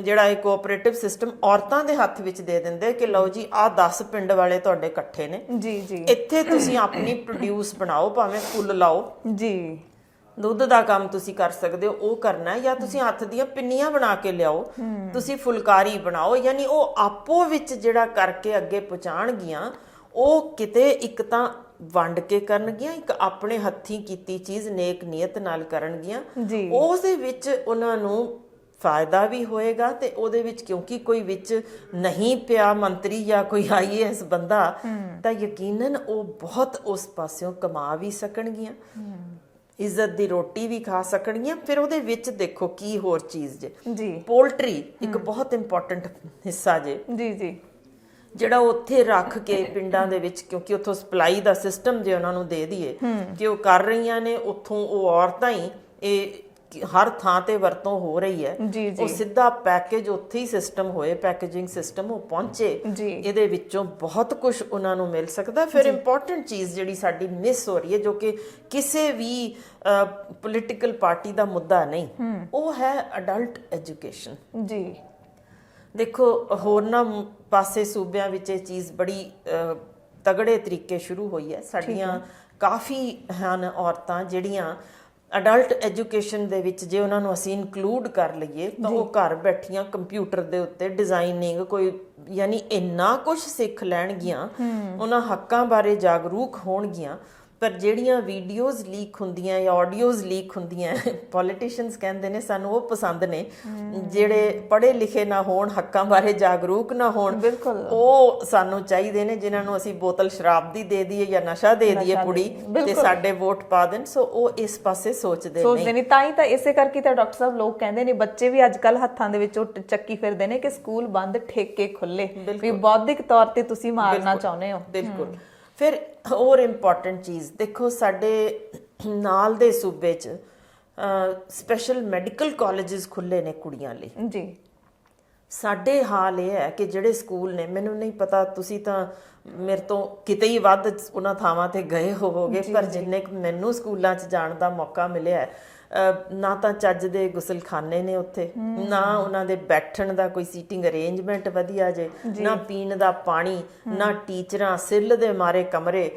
ਜਿਹੜਾ ਇਹ ਕੋਆਪਰੇਟਿਵ ਸਿਸਟਮ ਔਰਤਾਂ ਦੇ ਹੱਥ ਵਿੱਚ ਦੇ ਦਿੰਦੇ ਕਿ ਲਓ ਜੀ ਆਹ 10 ਪਿੰਡ ਵਾਲੇ ਤੁਹਾਡੇ ਇਕੱਠੇ ਨੇ ਜੀ ਜੀ, ਇੱਥੇ ਤੁਸੀਂ ਆਪਣੀ ਪ੍ਰੋਡਿਊਸ ਬਣਾਓ, ਭਾਵੇਂ ਫੁੱਲ ਲਾਓ ਜੀ, ਦੁੱਧ ਦਾ ਕੰਮ ਤੁਸੀਂ ਕਰ ਸਕਦੇ ਹੋ, ਉਹ ਕਰਨਾ ਹੈ, ਜਾਂ ਤੁਸੀਂ ਹੱਥ ਦੀਆਂ ਪਿੰਨੀਆਂ ਬਣਾ ਕੇ ਲਿਆਓ, ਤੁਸੀਂ ਫੁਲਕਾਰੀ ਬਣਾਓ, ਯਾਨੀ ਉਹ ਆਪੋ ਵਿੱਚ ਜਿਹੜਾ ਕਰਕੇ ਅੱਗੇ ਪਹੁੰਚਾਣਗੀਆਂ। ਉਹ ਕਿਤੇ ਇੱਕ ਤਾਂ ਵੰਡ ਕੇ ਕਰਨਗੀਆਂ, ਇੱਕ ਆਪਣੇ ਹੱਥੀਂ ਕੀਤੀ ਚੀਜ਼ ਨੇਕ ਨੀਅਤ ਨਾਲ ਕਰਨਗੀਆਂ, ਉਹਦੇ ਵਿੱਚ ਉਹਨਾਂ ਨੂੰ ਫਾਇਦਾ ਵੀ ਹੋਏਗਾ, ਤੇ ਉਹਦੇ ਵਿੱਚ ਕਿਉਂਕਿ ਕੋਈ ਵਿੱਚ ਨਹੀਂ ਪਿਆ ਮੰਤਰੀ ਜਾਂ ਕੋਈ IAS ਬੰਦਾ, ਤਾਂ ਯਕੀਨਨ ਉਹ ਬਹੁਤ ਉਸ ਪਾਸਿਓਂ ਕਮਾ ਵੀ ਸਕਣਗੀਆਂ, ਇੱਜ਼ਤ ਦੀ ਰੋਟੀ ਵੀ ਖਾ ਸਕਣਗੀਆਂ। ਫਿਰ ਉਹਦੇ ਵਿੱਚ ਦੇਖੋ ਕੀ ਹੋਰ ਚੀਜ਼ ਜੇ, ਪੋਲਟਰੀ ਇੱਕ ਬਹੁਤ ਇੰਪੋਰਟੈਂਟ ਹਿੱਸਾ ਜੇ ਜੀ ਜੀ, ਜਿਹੜਾ ਉੱਥੇ ਰੱਖ ਕੇ ਪਿੰਡਾਂ ਦੇ ਵਿੱਚ, ਕਿਉਂਕਿ ਉੱਥੋਂ ਸਪਲਾਈ ਦਾ ਸਿਸਟਮ ਜੇ ਉਹਨਾਂ ਨੂੰ ਦੇ ਦਈਏ ਕਿ ਉਹ ਕਰ ਰਹੀਆਂ ਨੇ, ਉੱਥੋਂ ਉਹ ਔਰਤਾਂ ਹੀ ਇਹ ਹਰ ਥਾਂ ਤੇ ਵਰਤੋਂ ਹੋ ਰਹੀ ਹੈ, ਉਹ ਸਿੱਧਾ ਪੈਕੇਜ ਉੱਥੇ ਹੀ ਸਿਸਟਮ ਹੋਏ, ਪੈਕੇਜਿੰਗ ਸਿਸਟਮ ਉਹ ਪਹੁੰਚੇ, ਇਹਦੇ ਵਿੱਚੋਂ ਬਹੁਤ ਕੁਝ ਉਹਨਾਂ ਨੂੰ ਮਿਲ ਸਕਦਾ। ਫਿਰ ਇੰਪੋਰਟੈਂਟ ਚੀਜ਼ ਜਿਹੜੀ ਸਾਡੀ ਮਿਸ ਹੋ ਰਹੀ ਹੈ, ਜੋ ਕਿ ਕਿਸੇ ਵੀ ਪੋਲੀਟੀਕਲ ਪਾਰਟੀ ਦਾ ਮੁੱਦਾ ਨਹੀਂ, ਉਹ ਹੈ ਅਡਲਟ ਐਜੂਕੇਸ਼ਨ ਜੀ। ਦੇਖੋ ਹੋਰਨਾਂ ਪਾਸੇ ਸੂਬਿਆਂ ਵਿੱਚ ਇਹ ਚੀਜ਼ ਬੜੀ ਤਗੜੇ ਤਰੀਕੇ ਸ਼ੁਰੂ ਹੋਈ ਹੈ। ਸਾਡੀਆਂ ਕਾਫੀ ਹਨ ਔਰਤਾਂ ਜਿਹੜੀਆਂ ਅਡਲਟ ਐਜੂਕੇਸ਼ਨ ਦੇ ਵਿੱਚ, ਜੇ ਉਹਨਾਂ ਨੂੰ ਅਸੀਂ ਇਨਕਲੂਡ ਕਰ ਲਈਏ ਤਾਂ ਉਹ ਘਰ ਬੈਠੀਆਂ ਕੰਪਿਊਟਰ ਦੇ ਉੱਤੇ ਡਿਜ਼ਾਈਨਿੰਗ, ਕੋਈ ਯਾਨੀ ਇੰਨਾ ਕੁਝ ਸਿੱਖ ਲੈਣਗੀਆਂ, ਉਹਨਾਂ ਹੱਕਾਂ ਬਾਰੇ ਜਾਗਰੂਕ ਹੋਣਗੀਆਂ। ਪਰ ਜਿਹੜੀਆਂ ਵੀਡੀਓਜ਼ ਲੀਕ ਹੁੰਦੀਆਂ ਜਾਂ ਆਡੀਓਜ਼ ਲੀਕ ਹੁੰਦੀਆਂ, ਪੋਲੀਟੀਸ਼ੀਅਨਸ ਕਹਿੰਦੇ ਨੇ ਸਾਨੂੰ ਉਹ ਪਸੰਦ ਨੇ, ਜਿਹੜੇ ਪੜ੍ਹੇ ਲਿਖੇ ਨਾ ਹੋਣ, ਹੱਕਾਂ ਬਾਰੇ ਜਾਗਰੂਕ ਨਾ ਹੋਣ, ਉਹ ਸਾਨੂੰ ਚਾਹੀਦੇ ਨੇ, ਜਿਨ੍ਹਾਂ ਨੂੰ ਅਸੀਂ ਬੋਤਲ ਸ਼ਰਾਬ ਦੀ ਦੇ ਦਈਏ ਜਾਂ ਨਸ਼ਾ ਦੇ ਦਈਏ ਪੁੜੀ ਤੇ ਸਾਡੇ ਵੋਟ ਪਾ ਦੇਣ। ਸੋ ਉਹ ਇਸ ਪਾਸੇ ਸੋਚਦੇ ਨਹੀਂ। ਤਾਂ ਹੀ ਤਾਂ ਇਸੇ ਕਰਕੇ ਤਾਂ ਡਾਕਟਰ ਸਾਹਿਬ ਲੋਕ ਕਹਿੰਦੇ ਨੇ, ਬੱਚੇ ਵੀ ਅੱਜ ਕੱਲ ਹੱਥਾਂ ਦੇ ਵਿੱਚ ਉਹ ਚੱਕੀ ਫਿਰਦੇ ਨੇ ਕਿ ਸਕੂਲ ਬੰਦ, ਠੇਕੇ ਖੁੱਲੇ, ਵੀ ਬੌਧਿਕ ਤੌਰ ਤੇ ਤੁਸੀਂ ਮਾਰਨਾ ਚਾਹੁੰਦੇ ਹੋ। ਬਿਲਕੁਲ। ਫਿਰ ਹੋਰ ਇੰਪੋਰਟੈਂਟ ਚੀਜ਼ ਦੇਖੋ, ਸਾਡੇ ਨਾਲ ਦੇ ਸੂਬੇ 'ਚ ਸਪੈਸ਼ਲ ਮੈਡੀਕਲ ਕਾਲਜਸ ਖੁੱਲੇ ਨੇ ਕੁੜੀਆਂ ਲਈ ਜੀ। ਸਾਡੇ ਹਾਲ ਇਹ ਹੈ ਕਿ ਜਿਹੜੇ ਸਕੂਲ ਨੇ, ਮੈਨੂੰ ਨਹੀਂ ਪਤਾ, ਤੁਸੀਂ ਤਾਂ ਮੇਰੇ ਤੋਂ ਕਿਤੇ ਹੀ ਵੱਧ ਉਹਨਾਂ ਥਾਵਾਂ ਤੇ ਗਏ ਹੋਵੋਗੇ, ਪਰ ਜਿੰਨੇ ਮੈਨੂੰ ਸਕੂਲਾਂ 'ਚ ਜਾਣ ਦਾ ਮੌਕਾ ਮਿਲਿਆ, ਨਾ ਤਾਂ ਚੱਜ ਦੇ ਗੁਸਲਖਾਨੇ ਨੇ ਉੱਥੇ, ਨਾ ਉਹਨਾਂ ਦੇ ਬੈਠਣ ਦਾ ਕੋਈ ਸੀਟਿੰਗ ਅਰੇਂਜਮੈਂਟ ਵਧੀਆ ਜੇ, ਨਾ ਪੀਣ ਦਾ ਪਾਣੀ, ਨਾ ਟੀਚਰਾਂ, ਸਿੱਲ ਦੇ ਮਾਰੇ ਕਮਰੇ।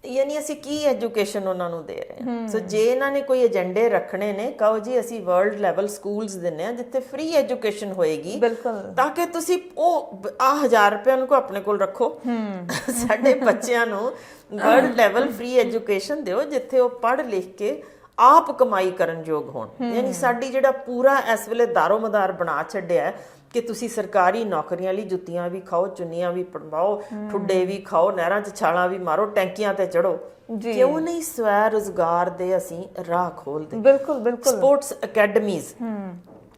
ਯਾਨੀ ਅਸੀਂ ਕੀ ਐਜੂਕੇਸ਼ਨ ਉਹਨਾਂ ਨੂੰ ਦੇ ਰਹੇ ਹਾਂ। ਸੋ ਜੇ ਇਹਨਾਂ ਨੇ ਕੋਈ ਏਜੰਡੇ ਰੱਖਣੇ ਨੇ, ਕਹੋ ਜੀ ਅਸੀਂ ਵਰਲਡ ਲੈਵਲ ਸਕੂਲਸ ਦਿੰਨੇ ਆ ਜਿੱਥੇ ਫ੍ਰੀ ਐਜੂਕੇਸ਼ਨ ਹੋਏਗੀ, ਤਾਂ ਕਿ ਤੁਸੀਂ ਉਹ 1000 ਰੁਪਏ ਉਹਨਾਂ ਕੋ ਆਪਣੇ ਕੋਲ ਰੱਖੋ, ਸਾਡੇ ਬੱਚਿਆਂ ਨੂੰ ਵਰਲਡ ਲੈਵਲ ਫ੍ਰੀ ਐਜੂਕੇਸ਼ਨ ਦਿਓ ਜਿੱਥੇ ਉਹ ਪੜ੍ਹ ਲਿਖ ਕੇ ਆਪ ਕਮਾਈ ਕਰਨ ਯੋਗ ਹੋਣ। ਯਾਨੀ ਸਾਡੀ ਜਿਹੜਾ ਪੂਰਾ ਇਸ ਵੇਲੇ ਦਾਰੋਮਦਾਰ ਬਣਾ ਛੱਡਿਆ ਕਿ ਤੁਸੀਂ ਸਰਕਾਰੀ ਨੌਕਰੀਆਂ ਲਈ ਜੁੱਤੀਆਂ ਵੀ ਖਾਓ, ਚੁੰਨੀਆਂ ਵੀ ਪੜਵਾਓ, ਠੁੱਡੇ ਵੀ ਖਾਓ, ਨਹਿਰਾਂ 'ਚ ਛਾਲਾਂ ਵੀ ਮਾਰੋ, ਟੈਂਕੀਆਂ ਤੇ ਚੜੋ। ਕਿਉਂ ਨਹੀਂ ਸਵੈ ਰੁਜ਼ਗਾਰ ਦੇ ਅਸੀਂ ਰਾਹ ਖੋਲਦੇ? ਬਿਲਕੁਲ ਬਿਲਕੁਲ। ਸਪੋਰਟਸ ਅਕੈਡਮੀਜ਼,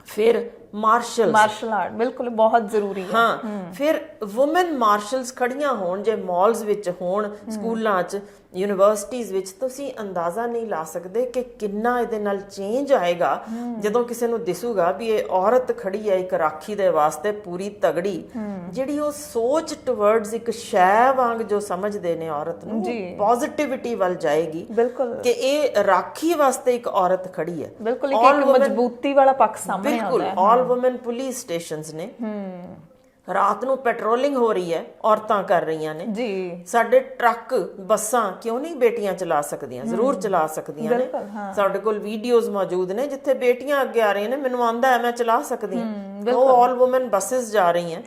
ਫਿਰ ਮਾਰਸ਼ਲ ਆਰਟ ਬਿਲਕੁਲ ਬਹੁਤ ਜ਼ਰੂਰੀ ਹੈ। ਹਾਂ, ਫਿਰ ਵੂਮਨ ਮਾਰਸ਼ਲਸ ਖੜੀਆਂ ਹੋਣ ਜੇ ਮਾਲਸ ਵਿੱਚ ਹੋਣ, ਸਕੂਲਾਂ 'ਚ, ਯੂਨੀਵਰਸਿਟੀਜ਼ ਵਿੱਚ। ਤੁਸੀਂ ਅੰਦਾਜ਼ਾ ਨਹੀਂ ਲਾ ਸਕਦੇ ਕਿ ਕਿੰਨਾ ਇਹਦੇ ਨਾਲ ਚੇਂਜ ਆਏਗਾ ਜਦੋਂ ਕਿਸੇ ਨੂੰ ਦਿਸੂਗਾ ਵੀ ਇਹ ਔਰਤ ਖੜੀ ਹੈ ਇੱਕ ਰਾਖੀ ਦੇ ਵਾਸਤੇ ਪੂਰੀ ਤਗੜੀ, ਜਿਹੜੀ ਉਹ ਸੋਚ ਟੁਵਰਡਸ ਇੱਕ ਸ਼ੈ ਵਾਂਗ ਜੋ ਸਮਝਦੇ ਨੇ ਔਰਤ ਨੂੰ, ਪੋਜ਼ਿਟਿਵਿਟੀ ਵੱਲ ਜਾਏਗੀ ਕਿ ਇਹ ਰਾਖੀ ਵਾਸਤੇ ਇੱਕ ਔਰਤ ਖੜੀ ਹੈ। ਬਿਲਕੁਲ ਇੱਕ ਮਜ਼ਬੂਤੀ ਵਾਲਾ ਪੱਖ ਸਾਹਮਣੇ ਆਉਂਦਾ ਹੈ। ਆਲ ਵੂਮਨ ਪੁਲਿਸ ਸਟੇਸ਼ਨਸ ਨੇ, ਰਾਤ ਨੂੰ ਪੈਟਰੋਲਿੰਗ ਹੋ ਰਹੀ ਹੈ, ਔਰਤਾਂ ਕਰ ਰਹੀਆਂ ਨੇ ਜੀ। ਸਾਡੇ ਟਰੱਕ, ਬੱਸਾਂ ਕਿਉਂ ਨਹੀਂ ਬੇਟੀਆਂ ਚਲਾ ਸਕਦੀਆਂ? ਜ਼ਰੂਰ ਚਲਾ ਸਕਦੀਆਂ ਨੇ। ਸਾਡੇ ਕੋਲ ਵੀਡੀਓਜ਼ ਮੌਜੂਦ ਨੇ ਜਿੱਥੇ ਬੇਟੀਆਂ ਅੱਗੇ ਆ ਰਹੀਆਂ ਨੇ, ਮੈਨੂੰ ਆਂਦਾ ਹੈ ਮੈਂ ਚਲਾ ਸਕਦੀ ਹਾਂ। ਉਹ ਆਲ ਵੂਮਨ ਬੱਸਸ ਜਾ ਰਹੀਆਂ।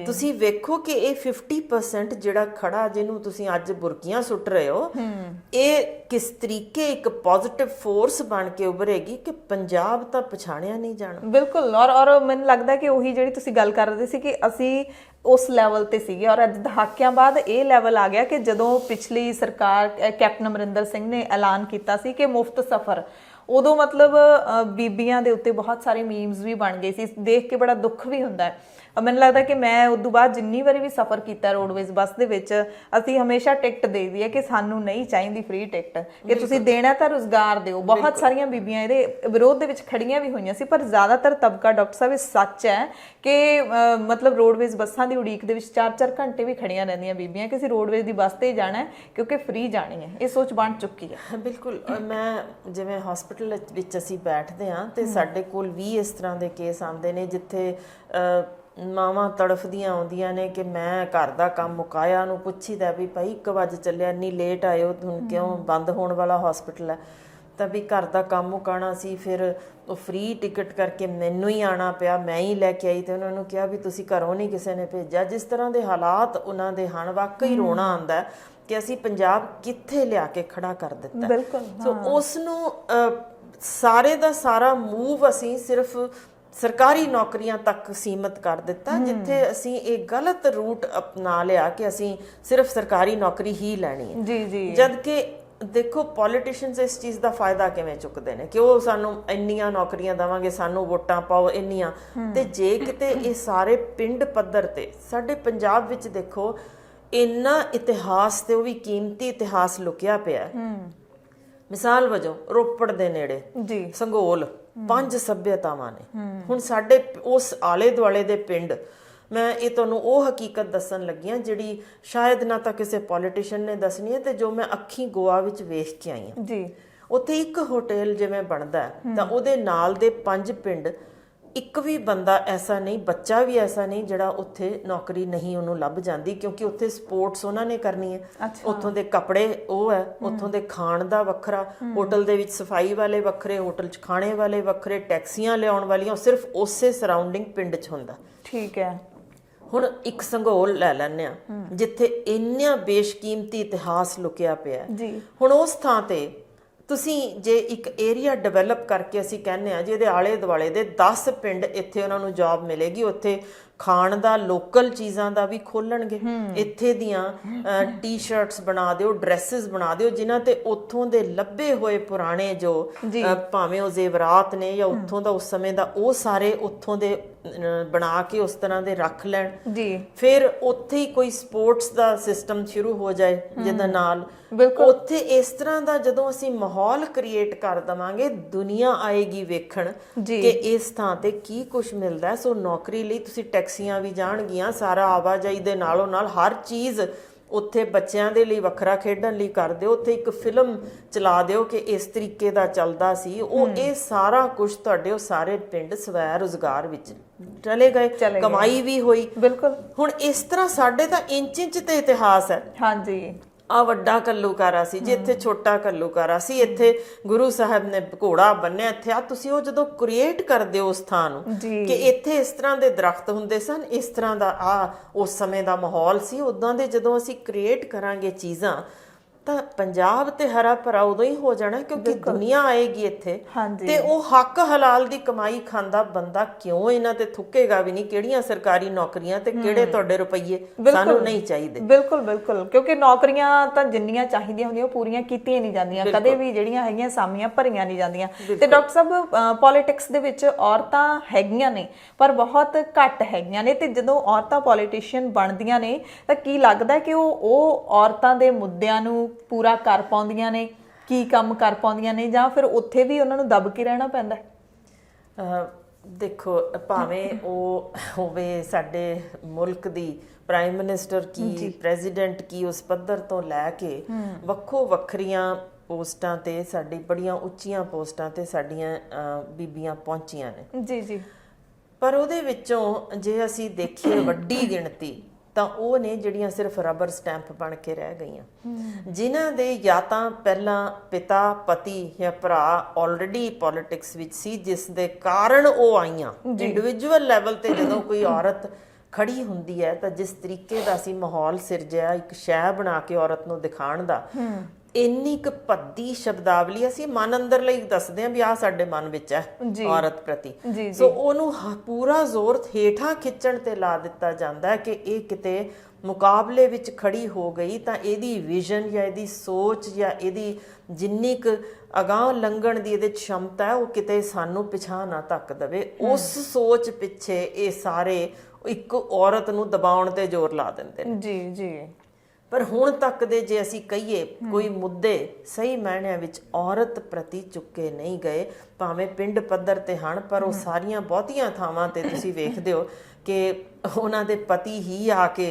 ਤੁਸੀਂ ਵੇਖੋ ਕਿ ਇਹ 50% ਜਿਹੜਾ ਖੜਾ, ਜਿਹਨੂੰ ਤੁਸੀਂ ਅੱਜ ਬੁਰਕੀਆਂ ਸੁੱਟ ਰਹੇ ਹੋ, ਇਹ ਕਿਸ ਤਰੀਕੇ ਇੱਕ ਪੋਜ਼ਿਟਿਵ ਫੋਰਸ ਬਣ ਕੇ ਉਭਰੇਗੀ ਕਿ ਪੰਜਾਬ ਤਾਂ ਪਛਾਣਿਆ ਨਹੀਂ ਜਾਣਾ। ਬਿਲਕੁਲ। ਔਰ ਮੈਨੂੰ ਲੱਗਦਾ ਕਿ ਉਹੀ ਜਿਹੜੀ ਤੁਸੀਂ ਗੱਲ ਕਰ ਰਹੇ ਸੀ ਕਿ ਅਸੀਂ ਉਸ ਲੈਵਲ ਤੇ ਸੀਗੇ, ਔਰ ਅੱਜ ਦਹਾਕਿਆਂ ਬਾਅਦ ਇਹ ਲੈਵਲ ਆ ਗਿਆ ਕਿ ਜਦੋਂ ਪਿਛਲੀ ਸਰਕਾਰ ਕੈਪਟਨ ਅਮਰਿੰਦਰ ਸਿੰਘ ਨੇ ਐਲਾਨ ਕੀਤਾ ਸੀ ਕਿ ਮੁਫਤ ਸਫ਼ਰ, ਉਦੋਂ ਮਤਲਬ ਬੀਬੀਆਂ ਦੇ ਉੱਤੇ ਬਹੁਤ ਸਾਰੇ ਮੀਮਸ ਵੀ ਬਣ ਗਏ ਸੀ। ਦੇਖ ਕੇ ਬੜਾ ਦੁੱਖ ਵੀ ਹੁੰਦਾ ਹੈ। ਮੈਨੂੰ ਲੱਗਦਾ ਕਿ ਮੈਂ ਉਦੋਂ ਬਾਅਦ ਜਿੰਨੀ ਵਾਰੀ ਵੀ ਸਫ਼ਰ ਕੀਤਾ ਰੋਡਵੇਜ਼ ਬੱਸ ਦੇ ਵਿੱਚ, ਅਸੀਂ ਹਮੇਸ਼ਾ ਟਿਕਟ ਦੇ ਦਈਏ ਕਿ ਸਾਨੂੰ ਨਹੀਂ ਚਾਹੀਦੀ ਫ੍ਰੀ ਟਿਕਟ, ਕਿ ਤੁਸੀਂ ਦੇਣਾ ਤਾਂ ਰੁਜ਼ਗਾਰ ਦਿਓ। ਬਹੁਤ ਸਾਰੀਆਂ ਬੀਬੀਆਂ ਇਹਦੇ ਵਿਰੋਧ ਦੇ ਵਿੱਚ ਖੜੀਆਂ ਵੀ ਹੋਈਆਂ ਸੀ, ਪਰ ਜ਼ਿਆਦਾਤਰ ਤਬਕਾ, ਡਾਕਟਰ ਸਾਹਿਬ, ਇਹ ਸੱਚ ਹੈ ਕਿ ਮਤਲਬ ਰੋਡਵੇਜ਼ ਬੱਸਾਂ ਦੀ ਉਡੀਕ ਦੇ ਵਿੱਚ 4-4 ਘੰਟੇ ਵੀ ਖੜੀਆਂ ਰਹਿੰਦੀਆਂ ਬੀਬੀਆਂ ਕਿ ਅਸੀਂ ਰੋਡਵੇਜ਼ ਦੀ ਬੱਸ ਤੇ ਜਾਣਾ ਕਿਉਂਕਿ ਫ੍ਰੀ ਜਾਣੀ ਹੈ। ਇਹ ਸੋਚ ਬਣ ਚੁੱਕੀ ਹੈ। ਬਿਲਕੁਲ। ਮੈਂ ਜਿਵੇਂ ਹਸਪੀਟਲ ਵਿੱਚ ਅਸੀਂ ਬੈਠਦੇ ਹਾਂ ਤੇ ਸਾਡੇ ਕੋਲ ਵੀ ਇਸ ਤਰ੍ਹਾਂ ਦੇ ਕੇਸ ਆਉਂਦੇ ਨੇ ਜਿੱਥੇ ਮਾਵਾਂ ਤੜਫਦੀਆਂ ਆਉਂਦੀਆਂ ਨੇ ਕਿ ਮੈਂ ਘਰ ਦਾ ਕੰਮ ਮੁਕਾਇਆ, ਨੂੰ ਪੁੱਛੀਦਾ ਵੀ ਭਾਈ 1 ਵਜੇ ਚੱਲਿਆ, ਇੰਨੀ ਲੇਟ ਆਏ ਹੋ, ਹੁਣ ਕਿਉਂ? ਬੰਦ ਹੋਣ ਵਾਲਾ ਹਸਪੀਟਲ ਹੈ। ਤਾਂ ਵੀ ਘਰ ਦਾ ਕੰਮ ਮੁਕਾਉਣਾ ਸੀ, ਫਿਰ ਉਹ ਫ੍ਰੀ ਟਿਕਟ ਕਰਕੇ ਮੈਨੂੰ ਹੀ ਆਉਣਾ ਪਿਆ, ਮੈਂ ਹੀ ਲੈ ਕੇ ਆਈ। ਤੇ ਉਹਨਾਂ ਨੂੰ ਕਿਹਾ ਵੀ ਤੁਸੀਂ ਘਰੋਂ ਨਹੀਂ ਕਿਸੇ ਨੇ ਭੇਜਿਆ। ਜਿਸ ਤਰ੍ਹਾਂ ਦੇ ਹਾਲਾਤ ਉਹਨਾਂ ਦੇ ਹਨ, ਵਾਕਈ ਰੋਣਾ ਆਉਂਦਾ ਕਿ ਅਸੀਂ ਪੰਜਾਬ ਕਿੱਥੇ ਲਿਆ ਕੇ ਖੜਾ ਕਰ ਦਿੱਤਾ। ਸੋ ਉਸ ਨੂੰ ਸਾਰੇ ਦਾ ਸਾਰਾ ਮੂਵ ਅਸੀਂ ਸਿਰਫ ਸਰਕਾਰੀ ਨੌਕਰੀਆਂ ਤੱਕ ਸੀਮਤ ਕਰ ਦਿੱਤਾ, ਜਿੱਥੇ ਅਸੀਂ ਇਹ ਗਲਤ ਰੂਟ ਅਪਣਾ ਲਿਆ ਕਿ ਅਸੀਂ ਸਿਰਫ ਸਰਕਾਰੀ ਨੌਕਰੀ ਹੀ ਲੈਣੀ ਹੈ। ਜਦ ਕਿ ਦੇਖੋ ਪੋਲੀਟੀਸ਼ੀਅਨਸ ਇਸ ਚੀਜ਼ ਦਾ ਫਾਇਦਾ ਕਿਵੇਂ ਚੁੱਕਦੇ ਨੇ ਕਿ ਉਹ ਸਾਨੂੰ ਇੰਨੀਆਂ ਨੌਕਰੀਆਂ ਦੇਵਾਂਗੇ, ਸਾਨੂੰ ਵੋਟਾਂ ਪਾਓ ਇੰਨੀਆਂ। ਤੇ ਜੇ ਕਿਤੇ ਇਹ ਸਾਰੇ ਪਿੰਡ ਪੱਧਰ ਤੇ, ਸਾਡੇ ਪੰਜਾਬ ਵਿੱਚ ਦੇਖੋ ਇੰਨਾ ਇਤਿਹਾਸ ਤੇ ਉਹ ਵੀ ਕੀਮਤੀ ਇਤਿਹਾਸ ਲੁਕਿਆ ਪਿਆ। ਮਿਸਾਲ ਵਜੋਂ ਰੋਪੜ ਦੇ ਨੇੜੇ ਸੰਘੋਲ 5 ਸੱਭਿਅਤਾਵਾਂ ਨੇ। ਹੁਣ ਸਾਡੇ ਉਸ ਆਲੇ ਦੁਆਲੇ ਦੇ ਪਿੰਡ, ਮੈਂ ਇਹ ਤੁਹਾਨੂੰ ਉਹ ਹਕੀਕਤ ਦੱਸਣ ਲੱਗੀ ਹਾਂ ਜਿਹੜੀ ਸ਼ਾਇਦ ਨਾ ਤਾਂ ਕਿਸੇ ਪੋਲੀਟੀਸ਼ੀਅਨ ਨੇ ਦੱਸਣੀ ਹੈ ਤੇ ਜੋ ਮੈਂ ਅੱਖੀਂ ਗੋਆ ਵਿੱਚ ਵੇਖ ਕੇ ਆਈ ਹਾਂ। ਉੱਥੇ ਇੱਕ ਹੋਟਲ ਜਿਵੇਂ ਬਣਦਾ ਤਾਂ ਉਹਦੇ ਨਾਲ ਦੇ 5 ਪਿੰਡ, ਇੱਕ ਵੀ ਬੰਦਾ ਐਸਾ ਨਹੀਂ, ਬੱਚਾ ਵੀ ਐਸਾ ਨਹੀਂ ਜਿਹੜਾ ਉੱਥੇ ਨੌਕਰੀ ਨਹੀਂ ਉਹਨੂੰ ਲੱਭ ਜਾਂਦੀ, ਕਿਉਂਕਿ ਉੱਥੇ ਸਪੋਰਟਸ ਉਹਨਾਂ ਨੇ ਕਰਨੀ ਹੈ। ਉੱਥੋਂ ਦੇ ਕੱਪੜੇ ਉਹ ਹੈ, ਉੱਥੋਂ ਦੇ ਖਾਣ ਦਾ ਵੱਖਰਾ, ਹੋਟਲ ਦੇ ਵਿੱਚ ਸਫਾਈ ਵਾਲੇ ਵੱਖਰੇ, ਹੋਟਲ 'ਚ ਖਾਣੇ ਵਾਲੇ ਵੱਖਰੇ, ਟੈਕਸੀਆਂ ਲਿਆਉਣ ਵਾਲੀਆਂ, ਸਿਰਫ ਉਸੇ ਸਰਾਊਂਡਿੰਗ ਪਿੰਡ 'ਚ ਹੁੰਦਾ। ਠੀਕ ਹੈ। ਹੁਣ ਇੱਕ ਸੰਘੋਲ ਲੈ ਲੈਂਦੇ ਆ ਜਿੱਥੇ ਇੰਨਾ ਬੇਸ਼ਕੀਮਤੀ ਇਤਿਹਾਸ ਲੁਕਿਆ ਪਿਆ। ਹੁਣ ਉਸ ਥਾਂ ਤੇ ਤੁਸੀਂ ਜੇ ਇੱਕ ਏਰੀਆ ਡਿਵੈਲਪ ਕਰਕੇ ਅਸੀਂ ਕਹਿੰਦੇ ਆ ਜਿਹਦੇ ਆਲੇ ਦੁਆਲੇ ਦੇ 10 ਪਿੰਡ ਇੱਥੇ ਉਹਨਾਂ ਨੂੰ ਜੌਬ ਮਿਲੇਗੀ, ਉੱਥੇ ਖਾਣ ਦਾ ਲੋਕਲ ਚੀਜ਼ਾਂ ਦਾ ਵੀ ਖੋਲਣਗੇ, ਇੱਥੇ ਦੀਆਂ ਟੀ-ਸ਼ਰਟਸ ਬਣਾ ਦਿਓ, ਡਰੈਸਿਸ ਬਣਾ ਦਿਓ ਜਿਨ੍ਹਾਂ ਤੇ ਉੱਥੋਂ ਦੇ ਲੱਭੇ ਹੋਏ ਪੁਰਾਣੇ ਜੋ ਭਾਵੇਂ ਉਹ ਜ਼ੇਵਰਾਤ ਨੇ ਜਾਂ ਉੱਥੋਂ ਦਾ ਉਸ ਸਮੇਂ ਦਾ, ਉਹ ਸਾਰੇ ਉੱਥੋਂ ਦੇ ਬਣਾ ਕੇ ਉਸ ਤਰ੍ਹਾਂ ਦੇ ਰੱਖ ਲੈਣ। ਫਿਰ ਉੱਥੇ ਹੀ ਕੋਈ ਸਪੋਰਟਸ ਦਾ ਸਿਸਟਮ ਸ਼ੁਰੂ ਹੋ ਜਾਏ ਜਿਹਦੇ ਨਾਲ ਉੱਥੇ ਇਸ ਤਰ੍ਹਾਂ ਦਾ ਜਦੋਂ ਅਸੀਂ ਮਾਹੌਲ ਕ੍ਰੀਏਟ ਕਰ ਦੇਵਾਂਗੇ, ਦੁਨੀਆ ਆਏਗੀ ਵੇਖਣ ਕਿ ਇਸ ਥਾਂ ਤੇ ਕੀ ਕੁਝ ਮਿਲਦਾ। ਸੋ ਨੌਕਰੀ ਲਈ ਤੁਸੀਂ ਟੈਕਸੀਆਂ ਵੀ ਜਾਣਗੀਆਂ, ਸਾਰਾ ਆਵਾਜਾਈ ਦੇ ਨਾਲੋਂ ਨਾਲ ਹਰ ਚੀਜ਼ ਉੱਥੇ ਬੱਚਿਆਂ ਦੇ ਲਈ ਵੱਖਰਾ ਖੇਡਣ ਲਈ ਕਰ ਦਿਓ, ਉੱਥੇ ਇੱਕ ਫਿਲਮ ਚਲਾ ਦਿਓ ਕਿ ਇਸ ਤਰੀਕੇ ਦਾ ਚੱਲਦਾ ਸੀ ਉਹ। ਇਹ ਸਾਰਾ ਕੁਝ ਤੁਹਾਡੇ ਉਹ ਸਾਰੇ ਪਿੰਡ ਸਵੈ ਰੁਜ਼ਗਾਰ ਵਿੱਚ ਚਲੇ ਗਏ, ਕਮਾਈ ਵੀ ਹੋਈ। ਬਿਲਕੁਲ। ਹੁਣ ਇਸ ਤਰ੍ਹਾਂ ਸਾਡੇ ਤਾਂ ਇੰਚ ਤੇ ਇਤਿਹਾਸ ਹੈ। ਹਾਂਜੀ। ਆ ਵੱਡਾ ਘੱਲੂਘਾਰਾ ਸੀ ਜੀ, ਇੱਥੇ ਛੋਟਾ ਘੱਲੂਘਾਰਾ ਸੀ, ਇੱਥੇ ਗੁਰੂ ਸਾਹਿਬ ਨੇ ਘੋੜਾ ਬੰਨਿਆ, ਇੱਥੇ ਆ ਤੁਸੀਂ ਉਹ ਜਦੋਂ ਕ੍ਰੀਏਟ ਕਰਦੇ ਹੋ ਉਸ ਥਾਂ ਨੂੰ ਕਿ ਇੱਥੇ ਇਸ ਤਰ੍ਹਾਂ ਦੇ ਦਰਖਤ ਹੁੰਦੇ ਸਨ, ਇਸ ਤਰ੍ਹਾਂ ਦਾ ਆ ਉਸ ਸਮੇਂ ਦਾ ਮਾਹੌਲ ਸੀ, ਉਦਾਂ ਦੇ ਜਦੋਂ ਅਸੀਂ ਕ੍ਰੀਏਟ ਕਰਾਂਗੇ ਚੀਜ਼ਾਂ ਤਾਂ ਪੰਜਾਬ ਤੇ ਹਰਾ ਭਰਾ ਉਦੋਂ ਹੀ ਹੋ ਜਾਣਾ, ਕਿਉਂਕਿ ਦੁਨੀਆ ਆਏਗੀ ਇੱਥੇ ਤੇ ਉਹ ਹੱਕ ਹਲਾਲ ਦੀ ਕਮਾਈ ਖਾਂਦਾ ਬੰਦਾ ਕਿਉਂ ਇਹਨਾਂ ਤੇ ਥੁੱਕੇਗਾ ਵੀ ਨਹੀਂ। ਕਿਹੜੀਆਂ ਸਰਕਾਰੀ ਨੌਕਰੀਆਂ ਤੇ ਕਿਹੜੇ ਤੁਹਾਡੇ ਰੁਪਈਏ ਸਾਨੂੰ ਨਹੀਂ ਚਾਹੀਦੇ। ਬਿਲਕੁਲ ਬਿਲਕੁਲ, ਕਿਉਂਕਿ ਨੌਕਰੀਆਂ ਤਾਂ ਜਿੰਨੀਆਂ ਚਾਹੀਦੀਆਂ ਹੁੰਦੀਆਂ ਉਹ ਪੂਰੀਆਂ ਕੀਤੀਆਂ ਨਹੀਂ ਜਾਂਦੀਆਂ, ਕਦੇ ਵੀ ਜਿਹੜੀਆਂ ਹੈਗੀਆਂ ਸਾਮੀਆਂ ਭਰੀਆਂ ਨਹੀਂ ਜਾਂਦੀਆਂ। ਤੇ ਡਾਕਟਰ ਸਾਹਿਬ ਪੋਲਿਟਿਕਸ ਦੇ ਵਿੱਚ ਔਰਤਾਂ ਹੈਗੀਆਂ ਨੇ ਪਰ ਬਹੁਤ ਘੱਟ ਹੈਗੀਆਂ ਨੇ, ਤੇ ਜਦੋਂ ਔਰਤਾਂ ਪੋਲੀਟੀਸ਼ੀਅਨ ਬਣਦੀਆਂ ਨੇ ਤਾਂ ਕੀ ਲੱਗਦਾ ਕਿ ਉਹ ਔਰਤਾਂ ਦੇ ਮੁੱਦਿਆਂ ਨੂੰ ਪੂਰਾ ਕਰ ਪਾਉਂਦੀਆਂ ਨੇ, ਕੀ ਕੰਮ ਕਰ ਪਾਉਂਦੀਆਂ ਨੇ, ਜਾਂ ਫਿਰ ਉੱਥੇ ਵੀ ਉਹਨਾਂ ਨੂੰ ਦਬ ਕੇ ਰਹਿਣਾ ਪੈਂਦਾ? ਦੇਖੋ, ਭਾਵੇਂ ਉਹ ਹੋਵੇ ਸਾਡੇ ਮੁਲਕ ਦੀ ਪ੍ਰਾਈਮ ਮਿਨਿਸਟਰ ਕੀ ਪ੍ਰੈਜ਼ੀਡੈਂਟ ਕੀ, ਉਸ ਪੱਧਰ ਤੋਂ ਲੈ ਕੇ ਵੱਖੋ ਵੱਖਰੀਆਂ ਪੋਸਟਾਂ ਤੇ ਸਾਡੀ ਬੜੀਆਂ ਉੱਚੀਆਂ ਪੋਸਟਾਂ ਤੇ ਸਾਡੀਆਂ ਬੀਬੀਆਂ ਪਹੁੰਚੀਆਂ ਨੇ ਜੀ ਜੀ। ਪਰ ਉਹਦੇ ਵਿੱਚੋਂ ਜੇ ਅਸੀਂ ਦੇਖੀਏ ਵੱਡੀ ਗਿਣਤੀ ਤਾਂ ਉਹ ਨੇ ਜਿਹੜੀਆਂ ਸਿਰਫ ਰਬਰ ਸਟੈਂਪ ਬਣ ਕੇ ਰਹਿ ਗਈਆਂ, ਜਿਨ੍ਹਾਂ ਦੇ ਜਾਂ ਤਾਂ ਪਹਿਲਾਂ ਪਿਤਾ ਪਤੀ ਜਾਂ ਭਰਾ ਆਲਰੇਡੀ ਪੋਲਿਟਿਕਸ ਵਿੱਚ ਸੀ, ਜਿਸ ਦੇ ਕਾਰਨ ਉਹ ਆਈਆਂ। ਇੰਡੀਵਿਜੂਅਲ ਲੈਵਲ ਤੇ ਜਦੋਂ ਕੋਈ ਔਰਤ ਖੜੀ ਹੁੰਦੀ ਹੈ ਤਾਂ ਜਿਸ ਤਰੀਕੇ ਦਾ ਸੀ ਮਾਹੌਲ ਸਿਰਜਿਆ ਇੱਕ ਸ਼ੈ ਬਣਾ ਕੇ ਔਰਤ ਨੂੰ ਦਿਖਾਉਣ ਦਾ, ਇੰਨੀ ਕੁ ਭੱਦੀ ਸ਼ਬਦਾਵਲੀ ਅਸੀਂ ਮਨ ਅੰਦਰ ਲਈ ਦੱਸਦੇ ਹਾਂ ਵੀ ਆਹ ਸਾਡੇ ਮਨ ਵਿੱਚ ਹੈ ਔਰਤ ਪ੍ਰਤੀ, ਸੋ ਉਹਨੂੰ ਪੂਰਾ ਜ਼ੋਰ ਹੇਠਾਂ ਖਿੱਚਣ ਤੇ ਲਾ ਦਿੱਤਾ ਜਾਂਦਾ ਹੈ ਕਿ ਇਹ ਕਿਤੇ ਮੁਕਾਬਲੇ ਵਿੱਚ ਖੜੀ ਹੋ ਗਈ ਤਾਂ ਇਹਦੀ ਵਿਜ਼ਨ ਜਾਂ ਇਹਦੀ ਸੋਚ ਜਾਂ ਇਹਦੀ ਜਿੰਨੀ ਕੁ ਅਗਾਂਹ ਲੰਘਣ ਦੀ ਇਹਦੇ 'ਚ ਸ਼ਮਤਾ ਹੈ ਉਹ ਕਿਤੇ ਸਾਨੂੰ ਪਿਛਾਂਹ ਨਾ ਧੱਕ ਦੇਵੇ। ਉਸ ਸੋਚ ਪਿੱਛੇ ਇਹ ਸਾਰੇ ਇੱਕ ਔਰਤ ਨੂੰ ਦਬਾਉਣ ਤੇ ਜ਼ੋਰ ਲਾ ਦਿੰਦੇ ਨੇ। ਜੀ ਜੀ। ਪਰ ਹੁਣ ਤੱਕ ਦੇ ਜੇ ਅਸੀਂ ਕਹੀਏ ਕੋਈ ਮੁੱਦੇ ਸਹੀ ਮਾਇਨਿਆਂ ਵਿੱਚ ਔਰਤ ਪ੍ਰਤੀ ਚੁੱਕੇ ਨਹੀਂ ਗਏ, ਭਾਵੇਂ ਪਿੰਡ ਪੱਧਰ ਤੇ ਹਨ, ਪਰ ਉਹ ਸਾਰੀਆਂ ਬਹੁਤੀਆਂ ਥਾਵਾਂ ਤੇ ਤੁਸੀਂ ਵੇਖਦੇ ਹੋ ਕਿ ਉਹਨਾਂ ਦੇ ਪਤੀ ਹੀ ਆ ਕੇ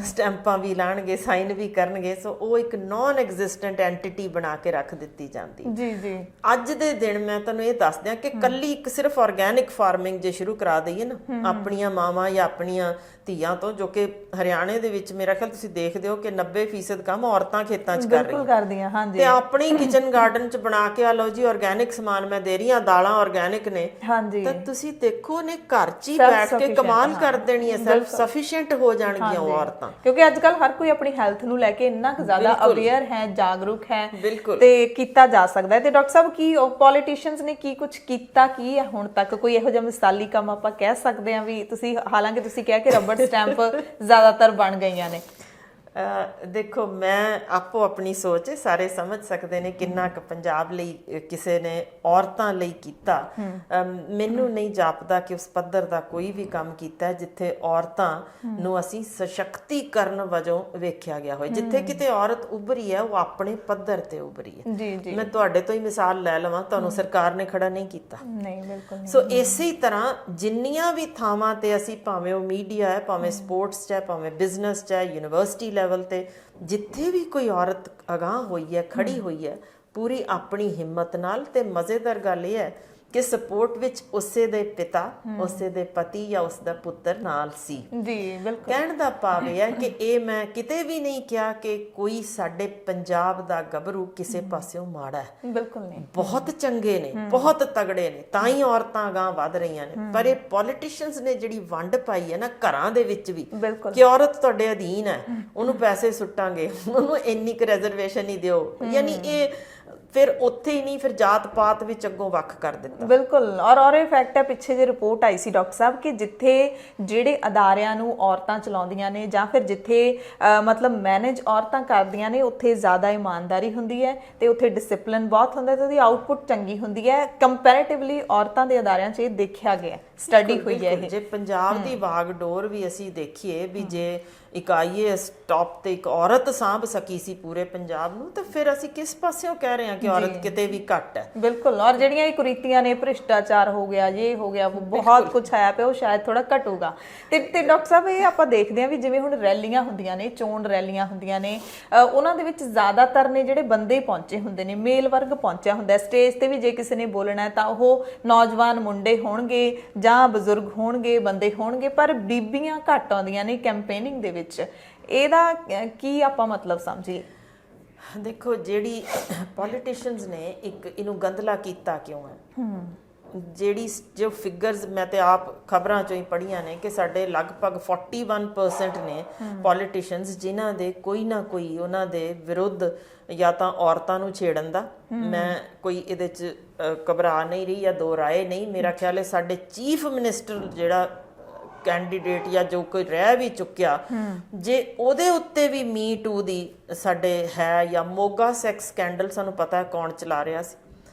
ਸਟੈਂਪਾਂ ਵੀ ਲਾਣਗੇ, ਸਾਈਨ ਵੀ ਕਰਨਗੇ, ਸੋ ਉਹ ਇੱਕ ਨਾਨ ਐਗਜ਼ਿਸਟੈਂਟ ਐਂਟੀਟੀ ਬਣਾ ਕੇ ਰੱਖ ਦਿੱਤੀ ਜਾਂਦੀ। ਜੀ ਜੀ। ਅੱਜ ਦੇ ਦਿਨ ਮੈਂ ਤੁਹਾਨੂੰ ਇਹ ਦੱਸ ਦਿਆਂ ਕਿ ਕੱਲੀ ਇੱਕ ਸਿਰਫ ਆਰਗੈਨਿਕ ਫਾਰਮਿੰਗ ਜੇ ਸ਼ੁਰੂ ਕਰਾ ਦਈਏ ਨਾ ਆਪਣੀਆਂ ਮਾਵਾਂ ਜਾਂ ਆਪਣੀਆਂ ਧੀਆਂ ਤੋਂ, ਜੋ ਕਿ ਹਰਿਆਣੇ ਦੇ ਵਿੱਚ ਮੇਰਾ ਖਿਆਲ ਤੁਸੀਂ ਦੇਖਦੇ ਹੋ ਕਿ 90% ਕੰਮ ਔਰਤਾਂ ਖੇਤਾਂ 'ਚ ਕਰ ਰਹੀਆਂ ਹਾਂਜੀ, ਤੇ ਆਪਣੇ ਕਿਚਨ ਗਾਰਡਨ 'ਚ ਬਣਾ ਕੇ ਆ ਲਓ ਜੀ ਆਰਗੈਨਿਕ ਸਮਾਨ ਮੈਂ ਦੇ ਰਹੀ ਹਾਂ, ਦਾਲਾਂ ਆਰਗੈਨਿਕ ਨੇ, ਤਾਂ ਤੁਸੀਂ ਦੇਖੋ ਨੇ ਘਰ 'ਚ ਹੀ ਬੈਠ ਕੇ ਕਮਾਲ ਕਰ ਦੇਣੀ ਹੈ, ਸੈਲਫ ਸਫੀਸ਼ੀਐਂਟ ਹੋ ਜਾਣਗੀਆਂ ਔਰਤਾਂ। ਕਿਉਂਕਿ ਅੱਜ ਕੱਲ ਹਰ ਕੋਈ ਆਪਣੀ ਹੈਲਥ ਨੂੰ ਲੈ ਕੇ ਇੰਨਾ ਕੁ ਜ਼ਿਆਦਾ ਅਵੇਅਰ ਹੈ, ਜਾਗਰੂਕ ਹੈ, ਬਿਲਕੁਲ, ਤੇ ਕੀਤਾ ਜਾ ਸਕਦਾ ਹੈ। ਤੇ ਡਾਕਟਰ ਸਾਹਿਬ ਕੀ ਪੋਲੀਟੀਸ਼ੀਅਨਸ ਨੇ ਕੀ ਕੁਝ ਕੀਤਾ ਕੀ ਹੈ ਹੁਣ ਤੱਕ? ਕੋਈ ਇਹੋ ਜਿਹਾ ਮਿਸਾਲੀ ਕੰਮ ਆਪਾਂ ਕਹਿ ਸਕਦੇ ਹਾਂ ਵੀ ਤੁਸੀਂ, ਹਾਲਾਂਕਿ ਤੁਸੀਂ ਕਿਹਾ ਕਿ ਰਬੜ ਸਟੈਂਪ ਜ਼ਿਆਦਾਤਰ ਬਣ ਗਈਆਂ ਨੇ। ਦੇਖੋ, ਮੈਂ ਆਪੋ ਆਪਣੀ ਸੋਚ ਸਾਰੇ ਸਮਝ ਸਕਦੇ ਨੇ ਕਿੰਨਾ ਕੁ ਪੰਜਾਬ ਲਈ ਕਿਸੇ ਨੇ ਔਰਤਾਂ ਲਈ ਕੀਤਾ। ਮੈਨੂੰ ਨਹੀਂ ਜਾਪਦਾ ਕਿ ਉਸ ਪੱਧਰ ਦਾ ਕੋਈ ਵੀ ਕੰਮ ਕੀਤਾ ਜਿੱਥੇ ਔਰਤਾਂ ਨੂੰ ਅਸੀਂ ਸਸ਼ਕਤੀਕਰਨ ਵਜੋਂ ਵੇਖਿਆ ਗਿਆ ਹੋਵੇ। ਜਿੱਥੇ ਕਿਤੇ ਔਰਤ ਉੱਭਰੀ ਹੈ ਉਹ ਆਪਣੇ ਪੱਧਰ ਤੇ ਉੱਭਰੀ ਹੈ। ਮੈਂ ਤੁਹਾਡੇ ਤੋਂ ਹੀ ਮਿਸਾਲ ਲੈ ਲਵਾਂ, ਤੁਹਾਨੂੰ ਸਰਕਾਰ ਨੇ ਖੜਾ ਨਹੀਂ ਕੀਤਾ। ਨਹੀਂ, ਬਿਲਕੁਲ ਨਹੀਂ। ਸੋ ਇਸੇ ਤਰ੍ਹਾਂ ਜਿੰਨੀਆਂ ਵੀ ਥਾਵਾਂ ਤੇ ਅਸੀਂ, ਭਾਵੇਂ ਉਹ ਮੀਡੀਆ ਹੈ, ਭਾਵੇਂ ਸਪੋਰਟਸ 'ਚ ਹੈ, ਭਾਵੇਂ ਬਿਜ਼ਨਸ 'ਚ ਹੈ, ਯੂਨੀਵਰਸਿਟੀ ਲੈਵਲ ਤੇ, ਜਿੱਥੇ ਵੀ ਕੋਈ ਔਰਤ ਅਗਾਂਹ ਹੋਈ ਹੈ, ਖੜੀ ਹੋਈ ਹੈ, ਪੂਰੀ ਆਪਣੀ ਹਿੰਮਤ ਨਾਲ, ਤੇ ਮਜ਼ੇਦਾਰ ਗੱਲ ਇਹ ਹੈ ਕਿ ਸਪੋਰਟ ਵਿੱਚ ਉਸੇ ਦੇ ਪਿਤਾ, ਉਸੇ ਦੇ ਪਤੀ ਜਾਂ ਉਸ ਦਾ ਪੁੱਤਰ ਨਾਲ ਸੀ। ਜੀ ਬਿਲਕੁਲ। ਕਹਿਣ ਦਾ ਭਾਵ ਇਹ ਹੈ ਕਿ ਇਹ ਮੈਂ ਕਿਤੇ ਵੀ ਨਹੀਂ ਕਿਹਾ ਕਿ ਕੋਈ ਸਾਡੇ ਪੰਜਾਬ ਦਾ ਗੱਭਰੂ ਕਿਸੇ ਪਾਸਿਓਂ ਮਾੜਾ ਹੈ। ਬਿਲਕੁਲ ਨਹੀਂ, ਬਹੁਤ ਚੰਗੇ ਨੇ, ਬਹੁਤ ਤਗੜੇ ਨੇ, ਤਾਂ ਹੀ ਔਰਤਾਂ ਅਗਾਂਹ ਵੱਧ ਰਹੀਆਂ ਨੇ। ਪਰ ਇਹ ਪੋਲੀਟੀਸ਼ੀਅਨਸ ਨੇ ਜਿਹੜੀ ਵੰਡ ਪਾਈ ਹੈ ਨਾ ਘਰਾਂ ਦੇ ਵਿੱਚ ਵੀ, ਕਿ ਔਰਤ ਤੁਹਾਡੇ ਅਧੀਨ ਹੈ, ਉਹਨੂੰ ਪੈਸੇ ਸੁੱਟਾਂਗੇ, ਉਹਨੂੰ ਇੰਨੀ ਕੁ ਰਿਜ਼ਰਵੇਸ਼ਨ ਹੀ ਦਿਓ, ਯਾਨੀ ਇਹ ਫਿਰ ਉੱਥੇ ਹੀ ਨਹੀਂ, ਫਿਰ ਜਾਤ ਪਾਤ ਵਿੱਚ ਅੱਗੋਂ ਵੱਖ ਕਰ ਦਿੱਤਾ। ਬਿਲਕੁਲ। ਔਰ ਇਹ ਫੈਕਟ ਹੈ, ਪਿੱਛੇ ਜੇ ਰਿਪੋਰਟ ਆਈ ਸੀ ਡਾਕਟਰ ਸਾਹਿਬ ਕਿ ਜਿੱਥੇ ਜਿਹੜੇ ਅਦਾਰਿਆਂ ਨੂੰ ਔਰਤਾਂ ਚਲਾਉਂਦੀਆਂ ਨੇ ਜਾਂ ਫਿਰ ਜਿੱਥੇ ਮਤਲਬ ਮੈਨੇਜ ਔਰਤਾਂ ਕਰਦੀਆਂ ਨੇ, ਉੱਥੇ ਜ਼ਿਆਦਾ ਇਮਾਨਦਾਰੀ ਹੁੰਦੀ ਹੈ ਤੇ ਉੱਥੇ ਡਿਸਪਲਿਨ ਬਹੁਤ ਹੁੰਦਾ ਤੇ ਉਹਦੀ ਆਊਟਪੁੱਟ ਚੰਗੀ ਹੁੰਦੀ ਹੈ ਕੰਪੈਰੀਟਿਵਲੀ ਔਰਤਾਂ ਦੇ ਅਦਾਰਿਆਂ 'ਚ। ਇਹ ਦੇਖਿਆ ਗਿਆ, ਸਟੱਡੀ ਹੋਈ ਹੈ ਇਹ। ਜੇ ਪੰਜਾਬ ਦੀ ਵਾਗਡੋਰ ਵੀ ਅਸੀਂ ਦੇਖੀਏ ਵੀ ਜੇ ਇੱਕ IAS ਟੌਪ ਤੇ ਇੱਕ ਔਰਤ ਸਾਂਭ ਸਕੀ ਸੀ ਪੂਰੇ ਪੰਜਾਬ ਨੂੰ, ਤਾਂ ਫਿਰ ਅਸੀਂ ਕਿਸ ਪਾਸਿਓਂ ਕਹਿ ਰਹੇ ਹਾਂ ਕਿ ਔਰਤ ਕਿਤੇ ਵੀ ਘੱਟ ਹੈ। ਬਿਲਕੁਲ। ਔਰ ਜਿਹੜੀਆਂ ਇਹ ਕੁਰੀਤੀਆਂ ਨੇ, ਭ੍ਰਿਸ਼ਟਾਚਾਰ ਹੋ ਗਿਆ, ਇਹ ਹੋ ਗਿਆ, ਬਹੁਤ ਕੁਝ ਆਇਆ ਪਿਆ, ਉਹ ਸ਼ਾਇਦ ਥੋੜਾ ਘਟੂਗਾ। ਤੇ ਡਾਕਟਰ ਸਾਹਿਬ, ਇਹ ਆਪਾਂ ਦੇਖਦੇ ਹਾਂ ਵੀ ਜਿਵੇਂ ਹੁਣ ਰੈਲੀਆਂ ਹੁੰਦੀਆਂ ਨੇ, ਚੋਣ ਰੈਲੀਆਂ ਹੁੰਦੀਆਂ ਨੇ, ਉਹਨਾਂ ਦੇ ਵਿੱਚ ਜ਼ਿਆਦਾਤਰ ਨੇ ਜਿਹੜੇ ਬੰਦੇ ਪਹੁੰਚੇ ਹੁੰਦੇ ਨੇ, ਮੇਲ ਵਰਗ ਪਹੁੰਚਿਆ ਹੁੰਦਾ। ਸਟੇਜ ਤੇ ਵੀ ਜੇ ਕਿਸੇ ਨੇ ਬੋਲਣਾ ਹੈ ਤਾਂ ਉਹ ਨੌਜਵਾਨ ਮੁੰਡੇ ਹੋਣਗੇ ਜਾਂ ਬਜ਼ੁਰਗ ਹੋਣਗੇ, ਬੰਦੇ ਹੋਣਗੇ, ਪਰ ਬੀਬੀਆਂ ਘੱਟ ਆਉਂਦੀਆਂ ਨੇ ਕੈਂਪੇਨਿੰਗ ਦੇ ਵਿੱਚ। ਇਹਦਾ ਕੀ ਆਪਾਂ ਮਤਲਬ ਸਮਝੀਏ? ਦੇਖੋ, ਜਿਹੜੀ ਪੋਲੀਟੀਸ਼ੀਅਨਸ ਨੇ ਇੱਕ ਇਹਨੂੰ ਗੰਦਲਾ ਕੀਤਾ ਕਿਉਂ ਹੈ? ਜੋ ਫਿਗਰਸ ਮੈਂ ਤੇ ਆਪ ਖਬਰਾਂ ਚੋਂ ਹੀ ਪੜ੍ਹੀਆਂ ਨੇ ਕਿ ਸਾਡੇ ਲਗਭਗ 41% ਨੇ ਪੋਲੀਟੀਸ਼ੀਅਨਸ ਜਿਨ੍ਹਾਂ ਦੇ ਕੋਈ ਨਾ ਕੋਈ ਉਹਨਾਂ ਦੇ ਵਿਰੁੱਧ ਜਾਂ ਤਾਂ ਔਰਤਾਂ ਨੂੰ ਛੇੜਨ ਦਾ, ਮੈਂ ਕੋਈ ਇਹਦੇ 'ਚ ਘਬਰਾ ਨਹੀਂ ਰਹੀ ਜਾਂ ਦੋ ਰਾਏ ਨਹੀਂ। ਮੇਰਾ ਖਿਆਲ ਹੈ ਸਾਡੇ ਚੀਫ ਮਿਨਿਸਟਰ ਜਿਹੜਾ ਕੈਂਡੀਡੇਟ ਜਾਂ ਜੋ ਕੋਈ ਰਹਿ ਵੀ ਚੁੱਕਿਆ, ਜੇ ਉਹਦੇ ਉੱਤੇ ਵੀ ਮੀ ਟੂ ਦੀ ਸਾਡੇ ਹੈ, ਜਾਂ ਮੋਗਾ ਸੈਕਸ ਸਕੈਂਡਲ ਸਾਨੂੰ ਪਤਾ ਹੈ ਕੌਣ ਚਲਾ ਰਿਹਾ ਸੀ।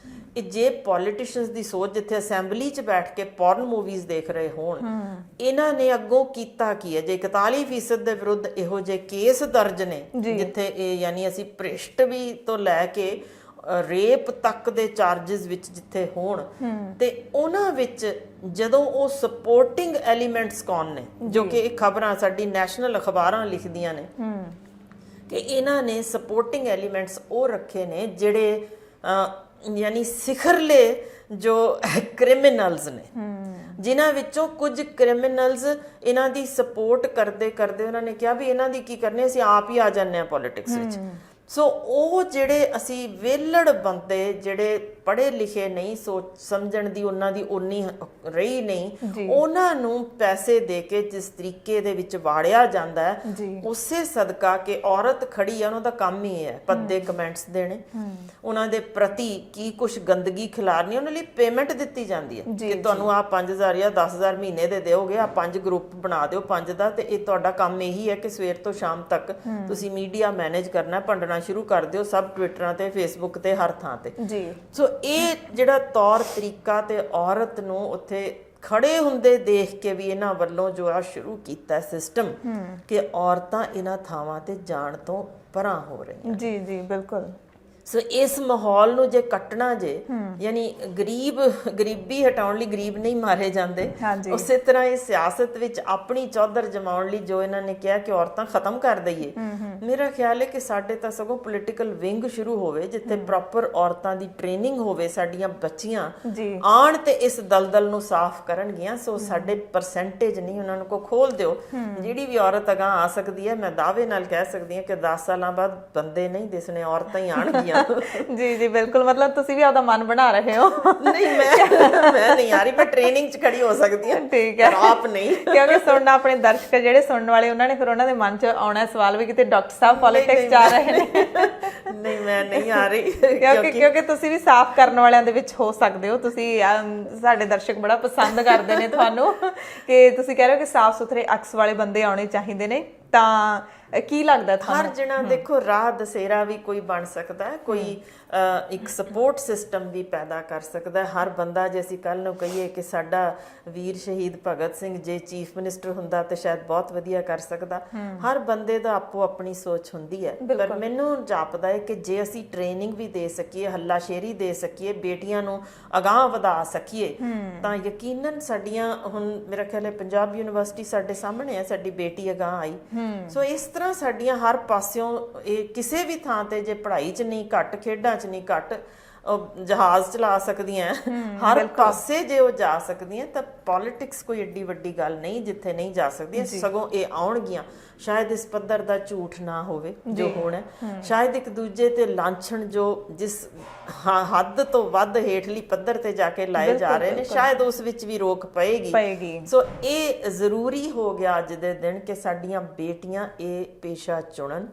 ਇਹ ਜੇ ਪੋਲੀਟੀਸ਼ੀਅਨਸ ਦੀ ਸੋਚ ਜਿੱਥੇ ਅਸੈਂਬਲੀ 'ਚ ਬੈਠ ਕੇ ਪੌਰਨ ਮੂਵੀਜ਼ ਦੇਖ ਰਹੇ ਹੋਣ, ਇਹਨਾਂ ਨੇ ਅੱਗੋਂ ਕੀਤਾ ਕੀ ਹੈ? ਜੇ 41% ਦੇ ਵਿਰੁੱਧ ਇਹੋ ਜਿਹੇ ਕੇਸ ਦਰਜ ਨੇ ਜਿੱਥੇ ਇਹ ਯਾਨੀ ਅਸੀਂ ਭ੍ਰਿਸ਼ਟ ਵੀ ਤੋਂ ਲੈ ਕੇ ਰੇਪ ਤੱਕ ਦੇ ਚਾਰजेस ਵਿੱਚ ਜਿੱਥੇ ਹੋਣ, ਤੇ ਉਹਨਾਂ ਵਿੱਚ ਜਦੋਂ ਉਹ ਸਪੋਰਟਿੰਗ ਐਲੀਮੈਂਟਸ ਕੌਣ ਨੇ, ਜੋ ਕਿ ਇਹ ਖਬਰਾਂ ਸਾਡੀ ਨੈਸ਼ਨਲ ਅਖਬਾਰਾਂ ਲਿਖਦੀਆਂ ਨੇ ਕਿ ਇਹਨਾਂ ਨੇ ਸਪੋਰਟਿੰਗ ਐਲੀਮੈਂਟਸ ਉਹ ਰੱਖੇ ਨੇ ਜਿਹੜੇ ਯਾਨੀ ਸਿਖਰਲੇ ਜੋ ਕ੍ਰਿਮੀਨਲਸ ਨੇ, ਜਿਨ੍ਹਾਂ ਵਿੱਚੋਂ ਕੁਝ ਕ੍ਰਿਮੀਨਲਸ ਇਹਨਾਂ ਦੀ ਸਪੋਰਟ ਕਰਦੇ ਕਰਦੇ ਉਹਨਾਂ ਨੇ ਕਿਹਾ ਵੀ ਇਹਨਾਂ ਦੀ ਕੀ ਕਰਨੀ, ਅਸੀਂ ਆਪ ਹੀ ਆ ਜਾਂਦੇ ਹਾਂ ਪੋਲੀਟਿਕਸ ਵਿੱਚ। ਸੋ ਉਹ ਜਿਹੜੇ ਅਸੀਂ ਵਿਹਲੜ ਬੰਦੇ ਜਿਹੜੇ ਪੜ੍ਹੇ ਲਿਖੇ ਨਹੀਂ, ਸੋਚ ਸਮਝਣ ਦੀ ਉਹਨਾਂ ਦੀ ਉਨੀ ਰਹੀ ਨਹੀਂ, ਉਹਨਾਂ ਨੂੰ ਪੈਸੇ ਦੇ ਕੇ ਜਿਸ ਤਰੀਕੇ ਦੇ ਵਿੱਚ ਵਾੜਿਆ ਜਾਂਦਾ ਹੈ, ਉਸੇ ਸਦਕਾ ਕਿ ਔਰਤ ਖੜੀ ਹੈ, ਉਹਨਾਂ ਦਾ ਕੰਮ ਹੀ ਹੈ ਭੱਦੇ ਕਮੈਂਟਸ ਦੇਣੇ, ਉਹਨਾਂ ਦੇ ਪ੍ਰਤੀ ਕੀ ਕੁਛ ਗੰਦਗੀ ਖਿਲਾਰਨੀ, ਉਹਨਾਂ ਲਈ ਪੇਮੈਂਟ ਦਿੱਤੀ ਜਾਂਦੀ ਹੈ ਕਿ ਤੁਹਾਨੂੰ ਆਹ 5000 ਜਾਂ 10000 ਮਹੀਨੇ ਦੇ ਦਿਓਗੇ, ਆਹ 5 ਗਰੁੱਪ ਬਣਾ ਦਿਓ 5 ਦਾ, ਤੇ ਇਹ ਤੁਹਾਡਾ ਕੰਮ ਇਹੀ ਹੈ ਕਿ ਸਵੇਰ ਤੋਂ ਸ਼ਾਮ ਤੱਕ ਤੁਸੀਂ ਮੀਡੀਆ ਮੈਨੇਜ ਕਰਨਾ, ਭੰਡਣਾ ਸ਼ੁਰੂ ਕਰ ਦਿਓ ਸਭ ਟਵਿੱਟਰਾਂ ਤੇ, ਫੇਸਬੁੱਕ ਤੇ, ਹਰ ਥਾਂ ਤੇ। ਸੋ ਇਹ ਜਿਹੜਾ ਤੌਰ ਤਰੀਕਾ ਤੇ ਔਰਤ ਨੂੰ ਉੱਥੇ ਖੜੇ ਹੁੰਦੇ ਦੇਖ ਕੇ ਵੀ ਇਹਨਾਂ ਵੱਲੋਂ ਜੋ ਆ ਸ਼ੁਰੂ ਕੀਤਾ ਸਿਸਟਮ ਕਿ ਔਰਤਾਂ ਇਹਨਾਂ ਥਾਵਾਂ ਤੇ ਜਾਣ ਤੋਂ ਪਰਾਂ ਹੋ ਰਹੀਆਂ। ਜੀ ਜੀ ਬਿਲਕੁਲ। ਸੋ ਇਸ ਮਾਹੌਲ ਨੂੰ ਜੇ ਕੱਟਣਾ ਜੇ, ਯਾਨੀ ਗਰੀਬੀ ਹਟਾਉਣ ਲਈ ਗਰੀਬ ਨਹੀਂ ਮਾਰੇ ਜਾਂਦੇ, ਉਸੇ ਤਰ੍ਹਾਂ ਇਹ ਸਿਆਸਤ ਵਿੱਚ ਆਪਣੀ ਚੌਧਰ ਜਮਾਉਣ ਲਈ ਜੋ ਇਹਨਾਂ ਨੇ ਕਿਹਾ ਕਿ ਔਰਤਾਂ ਖਤਮ ਕਰ ਦਈਏ, ਮੇਰਾ ਖਿਆਲ ਹੈ ਕਿ ਸਾਡੇ ਤਾਂ ਸਗੋਂ ਪੋਲੀਟੀਕਲ ਵਿੰਗ ਸ਼ੁਰੂ ਹੋਵੇ ਜਿੱਥੇ ਪ੍ਰੋਪਰ ਔਰਤਾਂ ਦੀ ਟ੍ਰੇਨਿੰਗ ਹੋਵੇ, ਸਾਡੀਆਂ ਬੱਚੀਆਂ ਆਣ ਤੇ ਇਸ ਦਲਦਲ ਨੂੰ ਸਾਫ਼ ਕਰਨਗੀਆਂ। ਸੋ ਸਾਡੇ ਪਰਸੈਂਟੇਜ ਨਹੀਂ, ਉਹਨਾਂ ਨੂੰ ਕੋ ਖੋਲ ਦਿਓ, ਜਿਹੜੀ ਵੀ ਔਰਤ ਅਗਾਂਹ ਆ ਸਕਦੀ ਹੈ, ਮੈਂ ਦਾਅਵੇ ਨਾਲ ਕਹਿ ਸਕਦੀ ਹਾਂ ਕਿ 10 ਸਾਲਾਂ ਬਾਅਦ ਬੰਦੇ ਨਹੀਂ ਦਿਸਣੇ, ਔਰਤਾਂ ਹੀ ਆਣਗੀਆਂ। ਜੀ ਜੀ ਬਿਲਕੁਲ। ਮਤਲਬ ਤੁਸੀਂ ਵੀ ਆਪਦਾ ਮਨ ਬਣਾ ਰਹੇ ਹੋ। ਨਹੀਂ, ਮੈਂ ਨਹੀਂ ਆ ਰਹੀ, ਮੈਂ ਟ੍ਰੇਨਿੰਗ 'ਚ ਖੜੀ ਹੋ ਸਕਦੀ ਹਾਂ। ਠੀਕ ਹੈ, ਆਪ ਨਹੀਂ, ਕਿਉਂਕਿ ਸੁਣਨਾ ਆਪਣੇ ਦਰਸ਼ਕ ਜਿਹੜੇ ਸੁਣਨ ਵਾਲੇ, ਉਹਨਾਂ ਨੇ ਫਿਰ ਉਹਨਾਂ ਦੇ ਮਨ 'ਚ ਆਉਣਾ ਸਵਾਲ ਵੀ ਕਿਤੇ ਡਾਕਟਰ ਸਾਹਿਬ ਪੋਲੀਟਿਕਸ 'ਚ ਆ ਰਹੇ ਨੇ। ਨਹੀਂ, ਮੈਂ ਨਹੀਂ ਆ ਰਹੀ, ਕਿਉਂਕਿ ਤੁਸੀਂ ਵੀ ਸਾਫ਼ ਕਰਨ ਵਾਲਿਆਂ ਦੇ ਵਿੱਚ ਹੋ ਸਕਦੇ ਹੋ। ਤੁਸੀਂ ਸਾਡੇ ਦਰਸ਼ਕ ਬੜਾ ਪਸੰਦ ਕਰਦੇ ਨੇ ਤੁਹਾਨੂੰ, ਕਿ ਤੁਸੀਂ ਕਹਿ ਰਹੇ ਹੋ ਕਿ ਸਾਫ਼ ਸੁਥਰੇ ਅਕਸ ਵਾਲੇ ਬੰਦੇ ਆਉਣੇ ਚਾਹੀਦੇ ਨੇ। ਤਾਂ ਕੀ ਲੱਗਦਾ ਤੁਹਾਨੂੰ? ਹਰ ਜਣਾ ਦੇਖੋ ਰਾਹ ਦਸੇਰਾ ਵੀ ਕੋਈ ਬਣ ਸਕਦਾ ਹੈ, ਕੋਈ ਇੱਕ ਸਪੋਰਟ ਸਿਸਟਮ ਵੀ ਪੈਦਾ ਕਰ ਸਕਦਾ ਹੈ। ਹਰ ਬੰਦਾ, ਜੇ ਅਸੀਂ ਕੱਲ ਨੂੰ ਕਹੀਏ ਕਿ ਸਾਡਾ ਵੀਰ ਸ਼ਹੀਦ ਭਗਤ ਸਿੰਘ ਜੇ ਚੀਫ ਮਿਨਿਸਟਰ ਹੁੰਦਾ ਤੇ ਸ਼ਾਇਦ ਬਹੁਤ ਵਧੀਆ ਕਰ ਸਕਦਾ, ਹਰ ਬੰਦੇ ਦਾ ਆਪੋ ਆਪਣੀ ਸੋਚ ਹੁੰਦੀ ਹੈ। ਪਰ ਮੈਨੂੰ ਜਾਪਦਾ ਹੈ ਕਿ ਜੇ ਅਸੀਂ ਟ੍ਰੇਨਿੰਗ ਵੀ ਦੇ ਸਕੀਏ, ਹੱਲਾਸ਼ੇਰੀ ਦੇ ਸਕੀਏ, ਬੇਟੀਆਂ ਨੂੰ ਅਗਾਂਹ ਵਧਾ ਸਕੀਏ, ਤਾਂ ਯਕੀਨਨ ਸਾਡੀਆਂ, ਹੁਣ ਮੇਰਾ ਖਿਆਲ ਹੈ ਪੰਜਾਬ ਯੂਨੀਵਰਸਿਟੀ ਸਾਡੇ ਸਾਹਮਣੇ ਹੈ, ਸਾਡੀ ਬੇਟੀ ਅਗਾਂਹ ਆਈ। ਸੋ ਇਸ ਤਰ੍ਹਾਂ ਸਾਡੀਆਂ ਹਰ ਪਾਸਿਓਂ ਇਹ ਕਿਸੇ ਵੀ ਥਾਂ ਤੇ ਜੇ ਪੜ੍ਹਾਈ 'ਚ ਨਹੀਂ ਘੱਟ, ਖੇਡਾਂ 'ਚ ਨਹੀਂ ਘੱਟ, ਜਹਾਜ਼ ਚਲਾ ਸਕਦੀਆਂ, ਹਰ ਪਾਸੇ ਜੇ ਉਹ ਜਾ ਸਕਦੀਆਂ, ਤਾਂ ਪੋਲੀਟਿਕਸ ਕੋਈ ਏਡੀ ਵੱਡੀ ਗੱਲ ਨਹੀਂ ਜਿੱਥੇ ਨਹੀਂ ਜਾ ਸਕਦੀਆਂ। ਸਗੋਂ ਇਹ ਆਉਣਗੀਆਂ। ਸ਼ਾਇਦ ਇਸ ਪੱਧਰ ਦਾ ਝੂਠ ਨਾ ਹੋਵੇ ਜੋ ਹੋਣਾ, ਸ਼ਾਇਦ ਇੱਕ ਦੂਜੇ ਤੇ ਲਾਂਛਣ ਜੋ ਜਿਸ ਹੱਦ ਤੋਂ ਵੱਧ ਹੇਠਲੀ ਪੱਧਰ ਤੇ ਜਾ ਕੇ ਲਾਏ ਜਾ ਰਹੇ ਨੇ, ਸ਼ਾਇਦ ਉਸ ਵਿੱਚ ਵੀ ਰੋਕ ਪਏਗੀ। ਸੋ ਇਹ ਜ਼ਰੂਰੀ ਹੋ ਗਿਆ ਅੱਜ ਦੇ ਦਿਨ ਕਿ ਸਾਡੀਆਂ ਬੇਟੀਆਂ ਇਹ ਪੇਸ਼ਾ ਚੁਣਨ,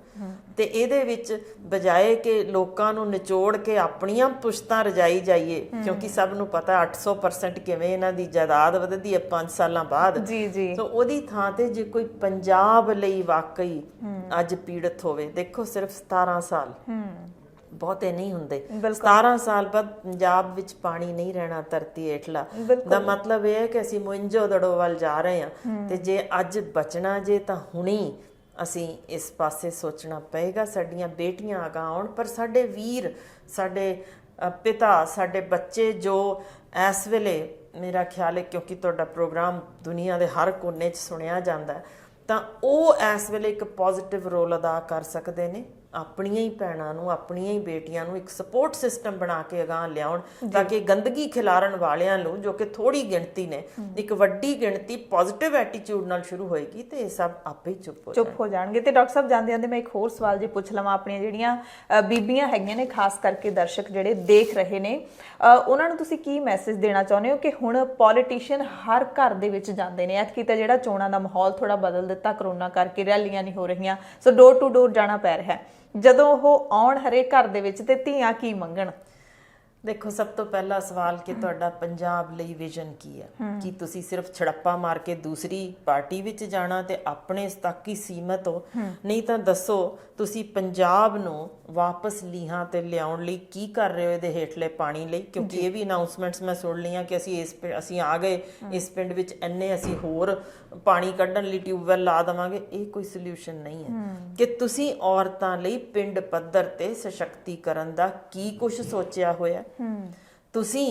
ਤੇ ਇਹਦੇ ਵਿੱਚ ਬਜਾਏ ਕਿ ਲੋਕਾਂ ਨੂੰ ਨਿਚੋੜ ਕੇ ਆਪਣੀਆਂ ਪੁਸ਼ਤਾਂ ਰਜਾਈ ਜਾਈਏ, ਕਿਉਂਕਿ ਸਭ ਨੂੰ ਪਤਾ 800% ਕਿਵੇਂ ਇਹਨਾਂ ਦੀ ਜਾਇਦਾਦ ਵਧਦੀ ਹੈ 5 ਸਾਲਾਂ ਬਾਅਦ। ਸੋ ਉਹਦੀ ਥਾਂ ਤੇ ਜੇ ਕੋਈ ਪੰਜਾਬ ਲਈ ਵਾਕਈ ਅੱਜ ਪੀੜਤ ਹੋਵੇ, ਦੇਖੋ ਸਿਰਫ 17 ਸਾਲ ਬਹੁਤੇ ਨਹੀਂ ਹੁੰਦੇ, 17 ਸਾਲ ਬਾਅਦ ਪੰਜਾਬ ਵਿੱਚ ਪਾਣੀ ਨਹੀਂ ਰਹਿਣਾ ਧਰਤੀ ਹੇਠਲਾ, ਦਾ ਮਤਲਬ ਇਹ ਹੈ ਕਿ ਅਸੀਂ ਮੁੰਜੋ ਦੜੋ ਵੱਲ ਜਾ ਰਹੇ ਹਾਂ। ਤੇ ਜੇ ਅੱਜ ਬਚਣਾ ਜੇ ਤਾਂ ਹੁਣੀ ਅਸੀਂ ਇਸ ਪਾਸੇ ਸੋਚਣਾ ਪਏਗਾ। ਸਾਡੀਆਂ ਬੇਟੀਆਂ ਅਗਾਂਹ ਆਉਣ, ਪਰ ਸਾਡੇ ਵੀਰ, ਸਾਡੇ ਪਿਤਾ, ਸਾਡੇ ਬੱਚੇ ਜੋ ਇਸ ਵੇਲੇ ਮੇਰਾ ਖਿਆਲ ਹੈ, ਕਿਉਂਕਿ ਤੁਹਾਡਾ ਪ੍ਰੋਗਰਾਮ ਦੁਨੀਆ ਦੇ ਹਰ ਕੋਨੇ 'ਚ ਸੁਣਿਆ ਜਾਂਦਾ, ਤਾਂ ਉਹ ਇਸ ਵੇਲੇ ਇੱਕ ਪੋਜ਼ਿਟਿਵ ਰੋਲ ਅਦਾ ਕਰ ਸਕਦੇ ਨੇ। ਆਪਣੀਆਂ ਹੀ ਭੈਣਾਂ ਨੂੰ, ਆਪਣੀਆਂ ਹੀ ਬੇਟੀਆਂ ਨੂੰ ਇੱਕ ਸਪੋਰਟ ਸਿਸਟਮ ਬਣਾ ਕੇ ਅਗਾਂਹ ਲਿਆਉਣ, ਤਾਂ ਕਿ ਗੰਦਗੀ ਖਿਲਾਰਨ ਵਾਲਿਆਂ ਨੂੰ, ਜੋ ਕਿ ਥੋੜੀ ਗਿਣਤੀ ਨੇ, ਇੱਕ ਵੱਡੀ ਗਿਣਤੀ ਪੋਜ਼ਿਟਿਵ ਐਟੀਟਿਊਡ ਨਾਲ ਸ਼ੁਰੂ ਹੋਏਗੀ ਤੇ ਇਹ ਸਭ ਆਪੇ ਹੀ ਚੁੱਪ ਹੋ ਜਾਣਗੇ। ਤੇ ਡਾਕਟਰ ਸਾਹਿਬ ਜਾਂਦੇ ਜਾਂਦੇ ਮੈਂ ਇੱਕ ਹੋਰ ਸਵਾਲ ਜੇ ਪੁੱਛ ਲਵਾਂ, ਆਪਣੀਆਂ ਜਿਹੜੀਆਂ ਬੀਬੀਆਂ ਹੈਗੀਆਂ ਨੇ, ਖਾਸ ਕਰਕੇ ਦਰਸ਼ਕ ਜਿਹੜੇ ਦੇਖ ਰਹੇ ਨੇ, ਉਹਨਾਂ ਨੂੰ ਤੁਸੀਂ ਕੀ ਮੈਸੇਜ ਦੇਣਾ ਚਾਹੁੰਦੇ ਹੋ ਕਿ ਹੁਣ ਪੋਲੀਟੀਸ਼ੀਅਨ ਹਰ ਘਰ ਦੇ ਵਿੱਚ ਜਾਂਦੇ ਨੇ? ਐਤਕੀ ਤਾਂ ਜਿਹੜਾ ਚੋਣਾਂ ਦਾ ਮਾਹੌਲ ਥੋੜਾ ਬਦਲ ਦਿੱਤਾ ਕਰੋਨਾ ਕਰਕੇ, ਰੈਲੀਆਂ ਨਹੀਂ ਹੋ ਰਹੀਆਂ, ਸੋ ਡੋਰ ਟੂ ਡੋਰ ਜਾਣਾ ਪੈ ਰਿਹਾ। ਜਦੋਂ ਉਹ ਆਉਣ ਹਰੇਕ ਘਰ ਦੇ ਵਿੱਚ ਤੇ ਧੀਆਂ ਕੀ ਮੰਗਣ? ਦੇਖੋ, ਸਭ ਤੋਂ ਪਹਿਲਾ ਸਵਾਲ ਕਿ ਤੁਹਾਡਾ ਪੰਜਾਬ ਲਈ ਵਿਜ਼ਨ ਕੀ ਹੈ? ਕੀ ਤੁਸੀਂ ਸਿਰਫ ਛੜੱਪਾ ਮਾਰ ਕੇ ਦੂਸਰੀ ਪਾਰਟੀ ਵਿੱਚ ਜਾਣਾ ਤੇ ਆਪਣੇ ਤੱਕ ਹੀ ਸੀਮਤ ਹੋ? ਨਹੀਂ ਤਾਂ ਦੱਸੋ ਤੁਸੀਂ ਪੰਜਾਬ ਨੂੰ ਵਾਪਸ ਲੀਹਾਂ ਤੇ ਲਿਆਉਣ ਲਈ ਕੀ ਕਰ ਰਹੇ ਹੋ ਇਹਦੇ ਹੇਠਲੇ ਪਾਣੀ ਲਈ? ਕਿਉਂਕਿ ਇਹ ਵੀ ਅਨਾਉਂਸਮੈਂਟਸ ਮੈਂ ਸੁਣ ਲਈਆਂ ਕਿ ਅਸੀਂ ਆ ਗਏ ਇਸ ਪਿੰਡ ਵਿੱਚ, ਇੰਨੇ ਅਸੀਂ ਹੋਰ ਪਾਣੀ ਕੱਢਣ ਲਈ ਟਿਊਬਵੈੱਲ ਲਾ ਦੇਵਾਂਗੇ। ਇਹ ਕੋਈ ਸੋਲਿਊਸ਼ਨ ਨਹੀਂ ਹੈ। ਕਿ ਤੁਸੀਂ ਔਰਤਾਂ ਲਈ ਪਿੰਡ ਪੱਧਰ ਤੇ ਸਸ਼ਕਤੀਕਰਨ ਦਾ ਕੀ ਕੁਝ ਸੋਚਿਆ ਹੋਇਆ? ਤੁਸੀਂ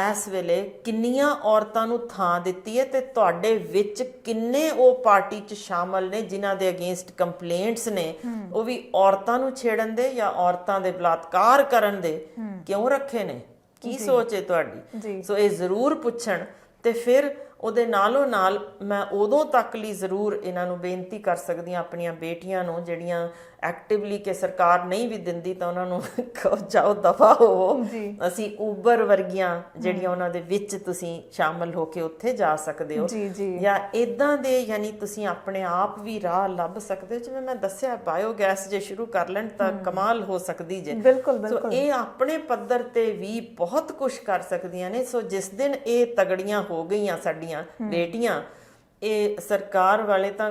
ਇਸ ਵੇਲੇ ਕਿੰਨੀਆਂ ਔਰਤਾਂ ਨੂੰ ਥਾਂ ਦਿੱਤੀ ਹੈ ਤੇ ਤੁਹਾਡੇ ਵਿੱਚ ਕਿੰਨੇ ਉਹ ਪਾਰਟੀ 'ਚ ਸ਼ਾਮਲ ਨੇ ਜਿਨ੍ਹਾਂ ਦੇ ਅਗੇਂਸਟ ਕੰਪਲੇਂਟਸ ਨੇ, ਉਹ ਵੀ ਔਰਤਾਂ ਨੂੰ ਛੇੜਨ ਦੇ ਜਾਂ ਔਰਤਾਂ ਦੇ ਬਲਾਤਕਾਰ ਕਰਨ ਦੇ ਕਿਉਂ ਰੱਖੇ ਨੇ? ਕੀ ਸੋਚ ਹੈ ਤੁਹਾਡੀ? ਸੋ ਇਹ ਜ਼ਰੂਰ ਪੁੱਛਣ। ਤੇ ਫਿਰ ਉਹਦੇ ਨਾਲੋਂ ਨਾਲ ਮੈਂ ਉਦੋਂ ਤੱਕ ਲਈ ਜ਼ਰੂਰ ਇਹਨਾਂ ਨੂੰ ਬੇਨਤੀ ਕਰ ਸਕਦੀ ਹਾਂ, ਆਪਣੀਆਂ ਬੇਟੀਆਂ ਨੂੰ ਜਿਹੜੀਆਂ ਐਕਟਿਵਲੀ, ਕਿ ਸਰਕਾਰ ਨਹੀਂ ਵੀ ਦਿੰਦੀ ਤਾਂ ਉਹਨਾਂ ਨੂੰ ਕਹੋ ਜਾਓ ਦਫਾ ਹੋਵੋ। ਅਸੀਂ ਊਬਰ ਵਰਗੀਆਂ ਜਿਹੜੀਆਂ ਉਹਨਾਂ ਦੇ ਵਿੱਚ ਤੁਸੀਂ ਸ਼ਾਮਲ ਹੋ ਕੇ ਉੱਥੇ ਜਾ ਸਕਦੇ ਹੋ, ਜਾਂ ਇਦਾਂ ਦੇ, ਯਾਨੀ ਤੁਸੀਂ ਆਪਣੇ ਆਪ ਵੀ ਰਾਹ ਲੱਭ ਸਕਦੇ ਹੋ। ਜਿਵੇਂ ਮੈਂ ਦੱਸਿਆ, ਬਾਇਓਗੈਸ ਜੇ ਸ਼ੁਰੂ ਕਰ ਲੈਣ ਤਾਂ ਕਮਾਲ ਹੋ ਸਕਦੀ ਜੇ। ਸੋ ਇਹ ਆਪਣੇ ਪੱਧਰ ਤੇ ਵੀ ਬਹੁਤ ਕੁਝ ਕਰ ਸਕਦੀਆਂ ਨੇ। ਸੋ ਜਿਸ ਦਿਨ ਇਹ ਤਗੜੀਆਂ ਹੋ ਗਈਆਂ ਸਾਡੀਆਂ ਬੇਟੀਆਂ, ਇਹ ਸਰਕਾਰ ਵਾਲੇ ਤਾਂ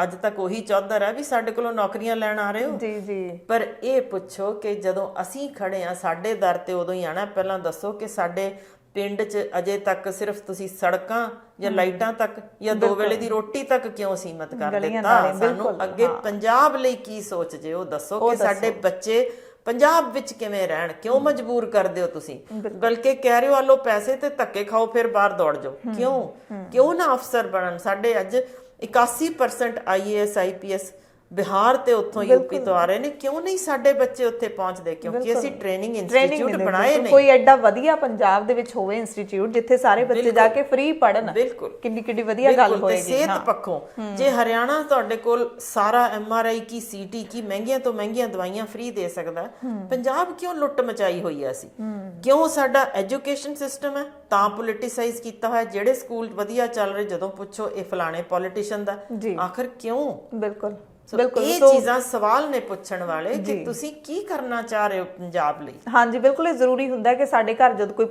ਅੱਜ ਤੱਕ ਉਹੀ ਚੌਧਰ ਹੈ ਵੀ ਸਾਡੇ ਕੋਲੋਂ ਨੌਕਰੀਆਂ ਲੈਣ ਆ ਰਹੇ ਹੋ। ਪਰ ਇਹ ਪੁੱਛੋ ਕਿ ਜਦੋਂ ਅਸੀਂ ਖੜੇ ਆ ਸਾਡੇ ਦਰ ਤੇ, ਉਦੋਂ ਹੀ ਆਣਾ। ਪਹਿਲਾਂ ਦੱਸੋ ਕਿ ਸਾਡੇ ਪਿੰਡ 'ਚ ਅਜੇ ਤੱਕ ਸਿਰਫ ਤੁਸੀਂ ਸੜਕਾਂ ਜਾਂ ਲਾਈਟਾਂ ਤੱਕ ਜਾਂ 2 ਵੇਲੇ ਦੀ ਰੋਟੀ ਤੱਕ ਕਿਉਂ ਸੀਮਤ ਕਰ ਦਿੱਤਾ? ਸਾਨੂੰ ਅੱਗੇ ਪੰਜਾਬ ਲਈ ਕੀ ਸੋਚ ਜੇ ਉਹ ਦੱਸੋ। ਕਿ ਸਾਡੇ ਬੱਚੇ ਪੰਜਾਬ ਵਿੱਚ ਕਿਵੇਂ ਰਹਿਣ? ਕਿਉਂ ਮਜਬੂਰ ਕਰਦੇ ਹੋ ਤੁਸੀਂ? ਬਲਕਿ ਕਹਿ ਰਹੇ ਹੋ ਆਲੋ ਪੈਸੇ ਤੇ ਧੱਕੇ ਖਾਓ ਫਿਰ ਬਾਹਰ ਦੌੜ ਜਾਓ। ਕਿਉਂ ਨਾ ਅਫਸਰ ਬਣਨ? ਸਾਡੇ ਅੱਜ 81% IAS IPS ਬਿਹਾਰ ਤੇ ਉੱਥੋਂ ਯੂਪੀ ਤੋਂ ਆ ਰਹੇ ਨੇ। ਕਿਉਂ ਨਹੀਂ ਸਾਡੇ ਬੱਚੇ ਉੱਥੇ ਪਹੁੰਚਦੇ? ਕਿਉਂਕਿ ਅਸੀਂ ਟ੍ਰੇਨਿੰਗ ਇੰਸਟੀਚਿਊਟ ਬਣਾਏ ਨੇ। ਕੋਈ ਐਡਾ ਵਧੀਆ ਪੰਜਾਬ ਦੇ ਵਿੱਚ ਹੋਵੇ ਇੰਸਟੀਚਿਊਟ ਜਿੱਥੇ ਸਾਰੇ ਬੱਚੇ ਜਾ ਕੇ ਫ੍ਰੀ ਪੜਨ। ਬਿਲਕੁਲ, ਕਿੰਨੀ ਵਧੀਆ ਗੱਲ ਹੋਏਗੀ। ਸਿਹਤ ਪੱਖੋਂ ਜੇ ਹਰਿਆਣਾ ਤੁਹਾਡੇ ਕੋਲ ਸਾਰਾ MRI ਕੀ CT ਕੀ ਮਹਿੰਗੀਆਂ ਤੋਂ ਮਹਿੰਗੀਆਂ ਦਵਾਈਆਂ ਫ੍ਰੀ ਦੇ ਸਕਦਾ, ਪੰਜਾਬ ਕਿਉਂ ਲੁੱਟ ਮਚਾਈ ਹੋਈ ਆ ਅਸੀਂ? ਕਿਉਂ ਸਾਡਾ ਐਜੂਕੇਸ਼ਨ ਸਿਸਟਮ ਹੈ ਤਾਂ ਪੋਲਿਟਿਸਾਈਜ਼ ਕੀਤਾ ਹੋਇਆ? ਜਿਹੜੇ ਸਕੂਲ ਵਧੀਆ ਚੱਲ ਰਹੇ, ਜਦੋਂ ਪੁੱਛੋ ਇਹ ਫਲਾਣੇ ਪੋਲੀਟੀਸ਼ੀਅਨ ਦਾ, ਆਖਰ ਕਿਉਂ? ਬਿਲਕੁਲ। ਇਹ ਚੀਜ਼ਾਂ ਸਵਾਲ ਨੇ ਪੁੱਛਣ ਵਾਲੇ ਕਿ ਤੁਸੀਂ ਕੀ ਕਰਨਾ ਚਾਹ ਰਹੇ ਹੋ ਪੰਜਾਬ ਲਈ। ਹਾਂਜੀ, ਬਿਲਕੁਲ। ਇਹ ਜ਼ਰੂਰੀ ਹੁੰਦਾ ਕਿ ਸਾਡੇ ਘਰ ਜਦ ਕੋਈ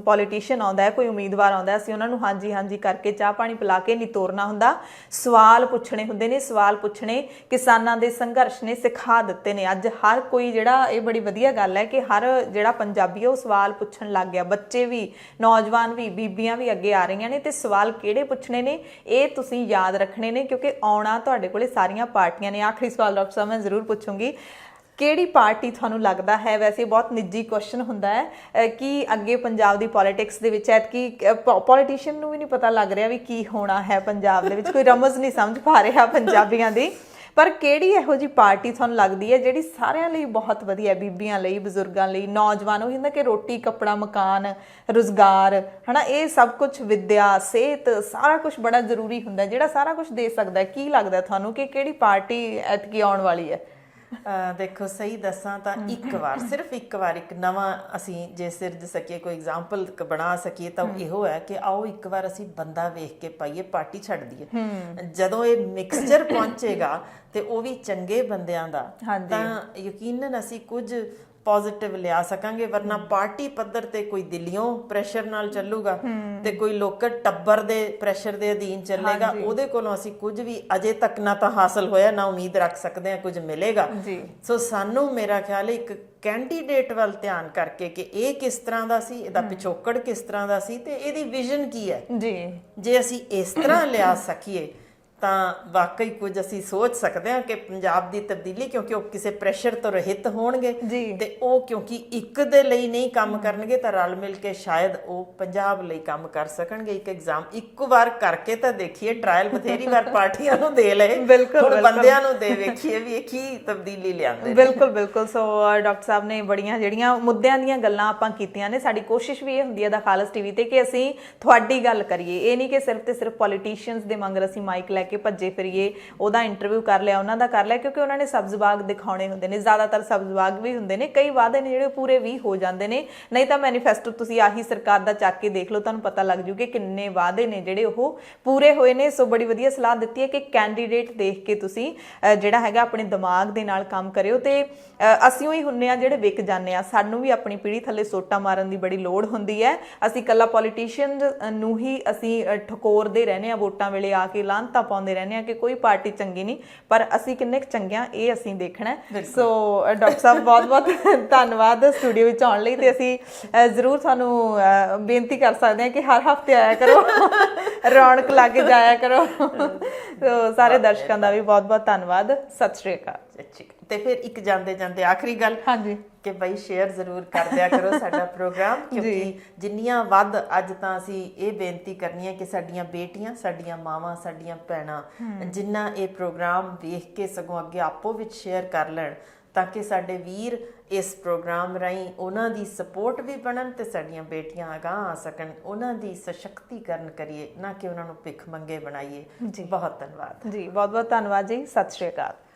ਪੋਲੀਟੀਸ਼ੀਅਨ ਆਉਂਦਾ ਹੈ, ਕੋਈ ਉਮੀਦਵਾਰ ਆਉਂਦਾ ਹੈ, ਅਸੀਂ ਉਹਨਾਂ ਨੂੰ ਹਾਂਜੀ ਹਾਂਜੀ ਕਰਕੇ ਚਾਹ ਪਾਣੀ ਪਿਲਾ ਕੇ ਨਹੀਂ ਤੋਰਨਾ ਹੁੰਦਾ। ਸਵਾਲ ਪੁੱਛਣੇ ਹੁੰਦੇ ਨੇ। ਸਵਾਲ ਪੁੱਛਣੇ ਕਿਸਾਨਾਂ ਦੇ ਸੰਘਰਸ਼ ਨੇ ਸਿਖਾ ਦਿੱਤੇ ਨੇ। ਅੱਜ ਹਰ ਕੋਈ ਜਿਹੜਾ, ਇਹ ਬੜੀ ਵਧੀਆ ਗੱਲ ਹੈ ਕਿ ਹਰ ਜਿਹੜਾ ਪੰਜਾਬੀ ਹੈ ਉਹ ਸਵਾਲ ਪੁੱਛਣ ਲੱਗ ਗਿਆ। ਬੱਚੇ ਵੀ, ਨੌਜਵਾਨ ਵੀ, ਬੀਬੀਆਂ ਵੀ ਅੱਗੇ ਆ ਰਹੀਆਂ ਨੇ। ਤੇ ਸਵਾਲ ਕਿਹੜੇ ਪੁੱਛਣੇ ਨੇ ਇਹ ਤੁਸੀਂ ਯਾਦ ਰੱਖਣੇ ਨੇ, ਕਿਉਂਕਿ ਆਉਣਾ ਤੁਹਾਡੇ ਕੋਲੇ ਸਾਰੀਆਂ ਪਾਰਟੀਆਂ ਨੇ। ਆਖਰੀ ਸਵਾਲ ਡਾਕਟਰ ਸਾਹਿਬ ਮੈਂ ਜ਼ਰੂਰ ਪੁੱਛੂੰਗੀ, ਕਿਹੜੀ ਪਾਰਟੀ ਤੁਹਾਨੂੰ ਲੱਗਦਾ ਹੈ, ਵੈਸੇ ਬਹੁਤ ਨਿੱਜੀ ਕੁਐਸਚਨ ਹੁੰਦਾ ਹੈ, ਕਿ ਅੱਗੇ ਪੰਜਾਬ ਦੀ ਪੋਲਿਟਿਕਸ ਦੇ ਵਿੱਚ ਐਤਕੀ ਪੋਲੀਟੀਸ਼ੀਅਨ ਨੂੰ ਵੀ ਨਹੀਂ ਪਤਾ ਲੱਗ ਰਿਹਾ ਵੀ ਕੀ ਹੋਣਾ ਹੈ ਪੰਜਾਬ ਦੇ ਵਿੱਚ, ਕੋਈ ਰਮਜ਼ ਨਹੀਂ ਸਮਝ ਪਾ ਰਿਹਾ ਪੰਜਾਬੀਆਂ ਦੀ, ਪਰ ਕਿਹੜੀ ਇਹੋ ਜਿਹੀ ਪਾਰਟੀ ਤੁਹਾਨੂੰ ਲੱਗਦੀ ਹੈ ਜਿਹੜੀ ਸਾਰਿਆਂ ਲਈ ਬਹੁਤ ਵਧੀਆ, ਬੀਬੀਆਂ ਲਈ, ਬਜ਼ੁਰਗਾਂ ਲਈ, ਨੌਜਵਾਨ, ਉਹ ਹੁੰਦਾ ਕਿ ਰੋਟੀ ਕੱਪੜਾ ਮਕਾਨ ਰੁਜ਼ਗਾਰ ਹੈ ਨਾ, ਇਹ ਸਭ ਕੁਝ, ਵਿੱਦਿਆ, ਸਿਹਤ, ਸਾਰਾ ਕੁਝ ਬੜਾ ਜ਼ਰੂਰੀ ਹੁੰਦਾ, ਜਿਹੜਾ ਸਾਰਾ ਕੁਝ ਦੇ ਸਕਦਾ? ਕੀ ਲੱਗਦਾ ਤੁਹਾਨੂੰ ਕਿ ਕਿਹੜੀ ਪਾਰਟੀ ਐਤਕੀ ਆਉਣ ਵਾਲੀ ਹੈ? ਦੇਖੋ, ਸਹੀ ਦੱਸਾਂ ਤਾਂ ਇੱਕ ਵਾਰ, ਸਿਰਫ ਇੱਕ ਵਾਰ, ਇੱਕ ਨਵਾਂ ਅਸੀਂ ਜੇ ਸਿਰਜ ਸਕੀਏ, ਕੋਈ ਐਗਜ਼ਾਮਪਲ ਬਣਾ ਸਕੀਏ ਤਾਂ ਇਹੋ ਹੈ ਕਿ ਆਓ ਇੱਕ ਵਾਰ ਅਸੀਂ ਬੰਦਾ ਵੇਖ ਕੇ ਪਾਈਏ, ਪਾਰਟੀ ਛੱਡ ਦਈਏ। ਜਦੋਂ ਇਹ ਮਿਕਸਚਰ ਪਹੁੰਚੇਗਾ ਤੇ ਉਹ ਵੀ ਚੰਗੇ ਬੰਦਿਆਂ ਦਾ, ਤਾਂ ਯਕੀਨਨ ਅਸੀਂ ਕੁਝ ਪੋਜ਼ਿਟਿਵ ਲਿਆ ਸਕਾਂਗੇ। ਵਰਨਾ ਪਾਰਟੀ ਪੱਧਰ ਤੇ ਕੋਈ ਦਿੱਲੀੋਂ ਪ੍ਰੈਸ਼ਰ ਨਾਲ ਚੱਲੂਗਾ ਤੇ ਕੋਈ ਲੋਕਲ ਟੱਬਰ ਦੇ ਪ੍ਰੈਸ਼ਰ ਦੇ ਅਧੀਨ ਚੱਲੇਗਾ। ਉਹਦੇ ਕੋਲੋਂ ਅਸੀਂ ਕੁਝ ਵੀ ਅਜੇ ਤੱਕ ਨਾ ਤਾਂ ਹਾਸਲ ਹੋਇਆ, ਨਾ ਉਮੀਦ ਰੱਖ ਸਕਦੇ ਹਾਂ ਕੁਝ ਮਿਲੇਗਾ। ਸੋ ਸਾਨੂੰ, ਮੇਰਾ ਖਿਆਲ ਹੈ, ਇੱਕ ਕੈਂਡੀਡੇਟ ਵੱਲ ਧਿਆਨ ਕਰਕੇ ਕਿ ਇਹ ਕਿਸ ਤਰ੍ਹਾਂ ਦਾ ਸੀ, ਇਹਦਾ ਪਿਛੋਕੜ ਕਿਸ ਤਰ੍ਹਾਂ ਦਾ ਸੀ ਤੇ ਇਹਦੀ ਵਿਜ਼ਨ ਕੀ ਹੈ। ਜੇ ਅਸੀਂ ਇਸ ਤਰ੍ਹਾਂ ਲਿਆ ਸਕੀਏ ਤਾਂ ਵਾਕਈ ਕੁਝ ਅਸੀਂ ਸੋਚ ਸਕਦੇ ਹਾਂ ਕਿ ਪੰਜਾਬ ਦੀ ਤਬਦੀਲੀ, ਕਿਉਂਕਿ ਉਹ ਕਿਸੇ ਪ੍ਰੈਸ਼ਰ ਤੋਂ ਰਹਿਤ ਹੋਣਗੇ ਤੇ ਉਹ ਕਿਉਂਕਿ ਇੱਕ ਦੇ ਲਈ ਨਹੀਂ ਕੰਮ ਕਰਨਗੇ ਤਾਂ ਰਲ ਮਿਲ ਕੇ ਸ਼ਾਇਦ ਉਹ ਪੰਜਾਬ ਲਈ ਕੰਮ ਕਰ ਸਕਣਗੇ। ਇੱਕ ਐਗਜ਼ਾਮ ਇੱਕ ਵਾਰ ਕਰਕੇ ਤਾਂ ਦੇਖੀਏ, ਟ੍ਰਾਇਲ ਬਥੇਰੀ ਵਾਰ ਪਾਰਟੀਆਂ ਨੂੰ ਦੇ ਲਏ, ਹੁਣ ਬੰਦਿਆਂ ਨੂੰ ਦੇ ਵੇਖੀਏ ਵੀ ਇਹ ਕੀ ਤਬਦੀਲੀ ਲਿਆਉਂਦੇ। ਬਿਲਕੁਲ ਬਿਲਕੁਲ। ਸੋ ਡਾਕਟਰ ਸਾਹਿਬ ਨੇ ਬੜੀਆਂ ਜਿਹੜੀਆਂ ਮੁੱਦਿਆਂ ਦੀਆਂ ਗੱਲਾਂ ਆਪਾਂ ਕੀਤੀਆਂ ਨੇ। ਸਾਡੀ ਕੋਸ਼ਿਸ਼ ਵੀ ਇਹ ਹੁੰਦੀ ਹੈ ਦਾ ਖਾਲਸ ਟੀਵੀ ਤੇ ਕਿ ਅਸੀਂ ਤੁਹਾਡੀ ਗੱਲ ਕਰੀਏ, ਇਹ ਨਹੀਂ ਕਿ ਸਿਰਫ ਤੇ ਸਿਰਫ ਪੋਲੀਟੀਸ਼ੀਅਨਸ ਦੇ ਮੰਗਰ ਅਸੀਂ ਮਾਈਕ ਲੈ ਕੇ ਭੱਜੇ ਫਿਰੀਏ, ਉਹਦਾ ਇੰਟਰਵਿਊ ਕਰ ਲਿਆ, ਉਹਨਾਂ ਦਾ ਕਰ ਲਿਆ, ਕਿਉਂਕਿ ਉਹਨਾਂ ਨੇ ਸਬਜ਼ ਬਾਗ ਦਿਖਾਉਣੇ ਹੁੰਦੇ ਨੇ, ਜ਼ਿਆਦਾਤਰ ਸਬਜ਼ ਬਾਗ ਵੀ ਹੁੰਦੇ ਨੇ, ਕਈ ਵਾਅਦੇ ਨੇ ਜਿਹੜੇ ਪੂਰੇ ਵੀ ਹੋ ਜਾਂਦੇ ਨੇ, ਨਹੀਂ ਤਾਂ ਮੈਨੀਫੈਸਟੋ ਤੁਸੀਂ ਆਹੀ ਸਰਕਾਰ ਦਾ ਚੱਕ ਕੇ ਦੇਖ ਲਓ, ਤੁਹਾਨੂੰ ਪਤਾ ਲੱਗ ਜੂ ਕਿ ਕਿੰਨੇ ਵਾਅਦੇ ਨੇ ਜਿਹੜੇ ਉਹ ਪੂਰੇ ਹੋਏ ਨੇ। ਸੋ ਬੜੀ ਵਧੀਆ ਸਲਾਹ ਦਿੱਤੀ ਹੈ ਕਿ ਕੈਂਡੀਡੇਟ ਦੇਖ ਕੇ ਤੁਸੀਂ ਜਿਹੜਾ ਹੈਗਾ ਆਪਣੇ ਦਿਮਾਗ ਦੇ ਨਾਲ ਕੰਮ ਕਰਿਓ। ਤੇ ਅਸੀਂ ਹੀ ਹੁੰਨੇ ਆ ਜਿਹੜੇ ਵਿਕ ਜਾਂਦੇ ਆ, ਸਾਨੂੰ ਵੀ ਆਪਣੀ ਪੀੜ੍ਹੀ ਥੱਲੇ ਸੋਟਾ ਮਾਰਨ ਦੀ ਬੜੀ ਲੋੜ ਹੁੰਦੀ ਹੈ। ਅਸੀਂ ਇਕੱਲਾ ਪੋਲੀਟੀਸ਼ੀਅਨ ਨੂੰ ਹੀ ਅਸੀਂ ਠਕੋਰਦੇ ਰਹਿੰਦੇ ਆ, ਵੋਟਾਂ ਵੇਲੇ ਆ ਕੇ ਲਾਹਨਤਾਂ ਪਾਉਂਦੇ ਰਹਿੰਦੇ ਆ ਕਿ ਕੋਈ ਪਾਰਟੀ ਚੰਗੀ ਨਹੀਂ, ਪਰ ਅਸੀਂ ਕਿੰਨੇ ਕੁ ਚੰਗੇ ਆ ਇਹ ਅਸੀਂ ਦੇਖਣਾ। ਸੋ ਡਾਕਟਰ ਸਾਹਿਬ ਬਹੁਤ ਬਹੁਤ ਧੰਨਵਾਦ ਸਟੂਡੀਓ ਵਿੱਚ ਆਉਣ ਲਈ, ਤੇ ਅਸੀਂ ਜ਼ਰੂਰ ਤੁਹਾਨੂੰ ਬੇਨਤੀ ਕਰ ਸਕਦੇ ਹਾਂ ਕਿ ਹਰ ਹਫਤੇ ਆਇਆ ਕਰੋ, ਰੌਣਕ ਲਾ ਕੇ ਜਾਇਆ ਕਰੋ। ਸੋ ਸਾਰੇ ਦਰਸ਼ਕਾਂ ਦਾ ਵੀ ਬਹੁਤ ਬਹੁਤ ਧੰਨਵਾਦ। ਸਤਿ ਸ਼੍ਰੀ ਅਕਾਲ। ਤੇ ਫਿਰ ਇੱਕ ਜਾਂਦੇ ਜਾਂਦੇ ਆਖਰੀ ਗੱਲ ਕਿ ਬਈ ਸ਼ੇਅਰ ਜ਼ਰੂਰ ਕਰ ਦਿਆ ਕਰੋ ਸਾਡਾ ਪ੍ਰੋਗਰਾਮ, ਕਿਉਂਕਿ ਜਿੰਨੀਆਂ ਵੱਧ ਅੱਜ ਤਾਂ ਅਸੀਂ ਇਹ ਬੇਨਤੀ ਕਰਨੀ ਹੈ ਕਿ ਸਾਡੀਆਂ ਬੇਟੀਆਂ, ਸਾਡੀਆਂ ਮਾਵਾਂ, ਸਾਡੀਆਂ ਭੈਣਾਂ ਜਿੰਨਾ ਇਹ ਪ੍ਰੋਗਰਾਮ ਵੇਖ ਕੇ ਸਗੋਂ ਅੱਗੇ ਆਪੋ ਵਿੱਚ ਸ਼ੇਅਰ ਕਰ ਲੈਣ, ਤਾਂ ਕਿ ਸਾਡੇ ਵੀਰ ਇਸ ਪ੍ਰੋਗਰਾਮ ਰਾਹੀਂ ਉਹਨਾਂ ਦੀ ਸਪੋਰਟ ਵੀ ਬਣਨ ਤੇ ਸਾਡੀਆਂ ਬੇਟੀਆਂ ਅਗਾਂਹ ਆ ਸਕਣ, ਉਹਨਾਂ ਦੀ ਸਸ਼ਕਤੀਕਰਨ ਕਰੀਏ, ਨਾ ਕਿ ਉਹਨਾਂ ਨੂੰ ਭਿੱਖ ਮੰਗੇ ਬਣਾਈਏ। ਬਹੁਤ ਧੰਨਵਾਦ ਜੀ, ਬਹੁਤ ਬਹੁਤ ਧੰਨਵਾਦ ਜੀ। ਸਤਿ ਸ਼੍ਰੀ ਅਕਾਲ।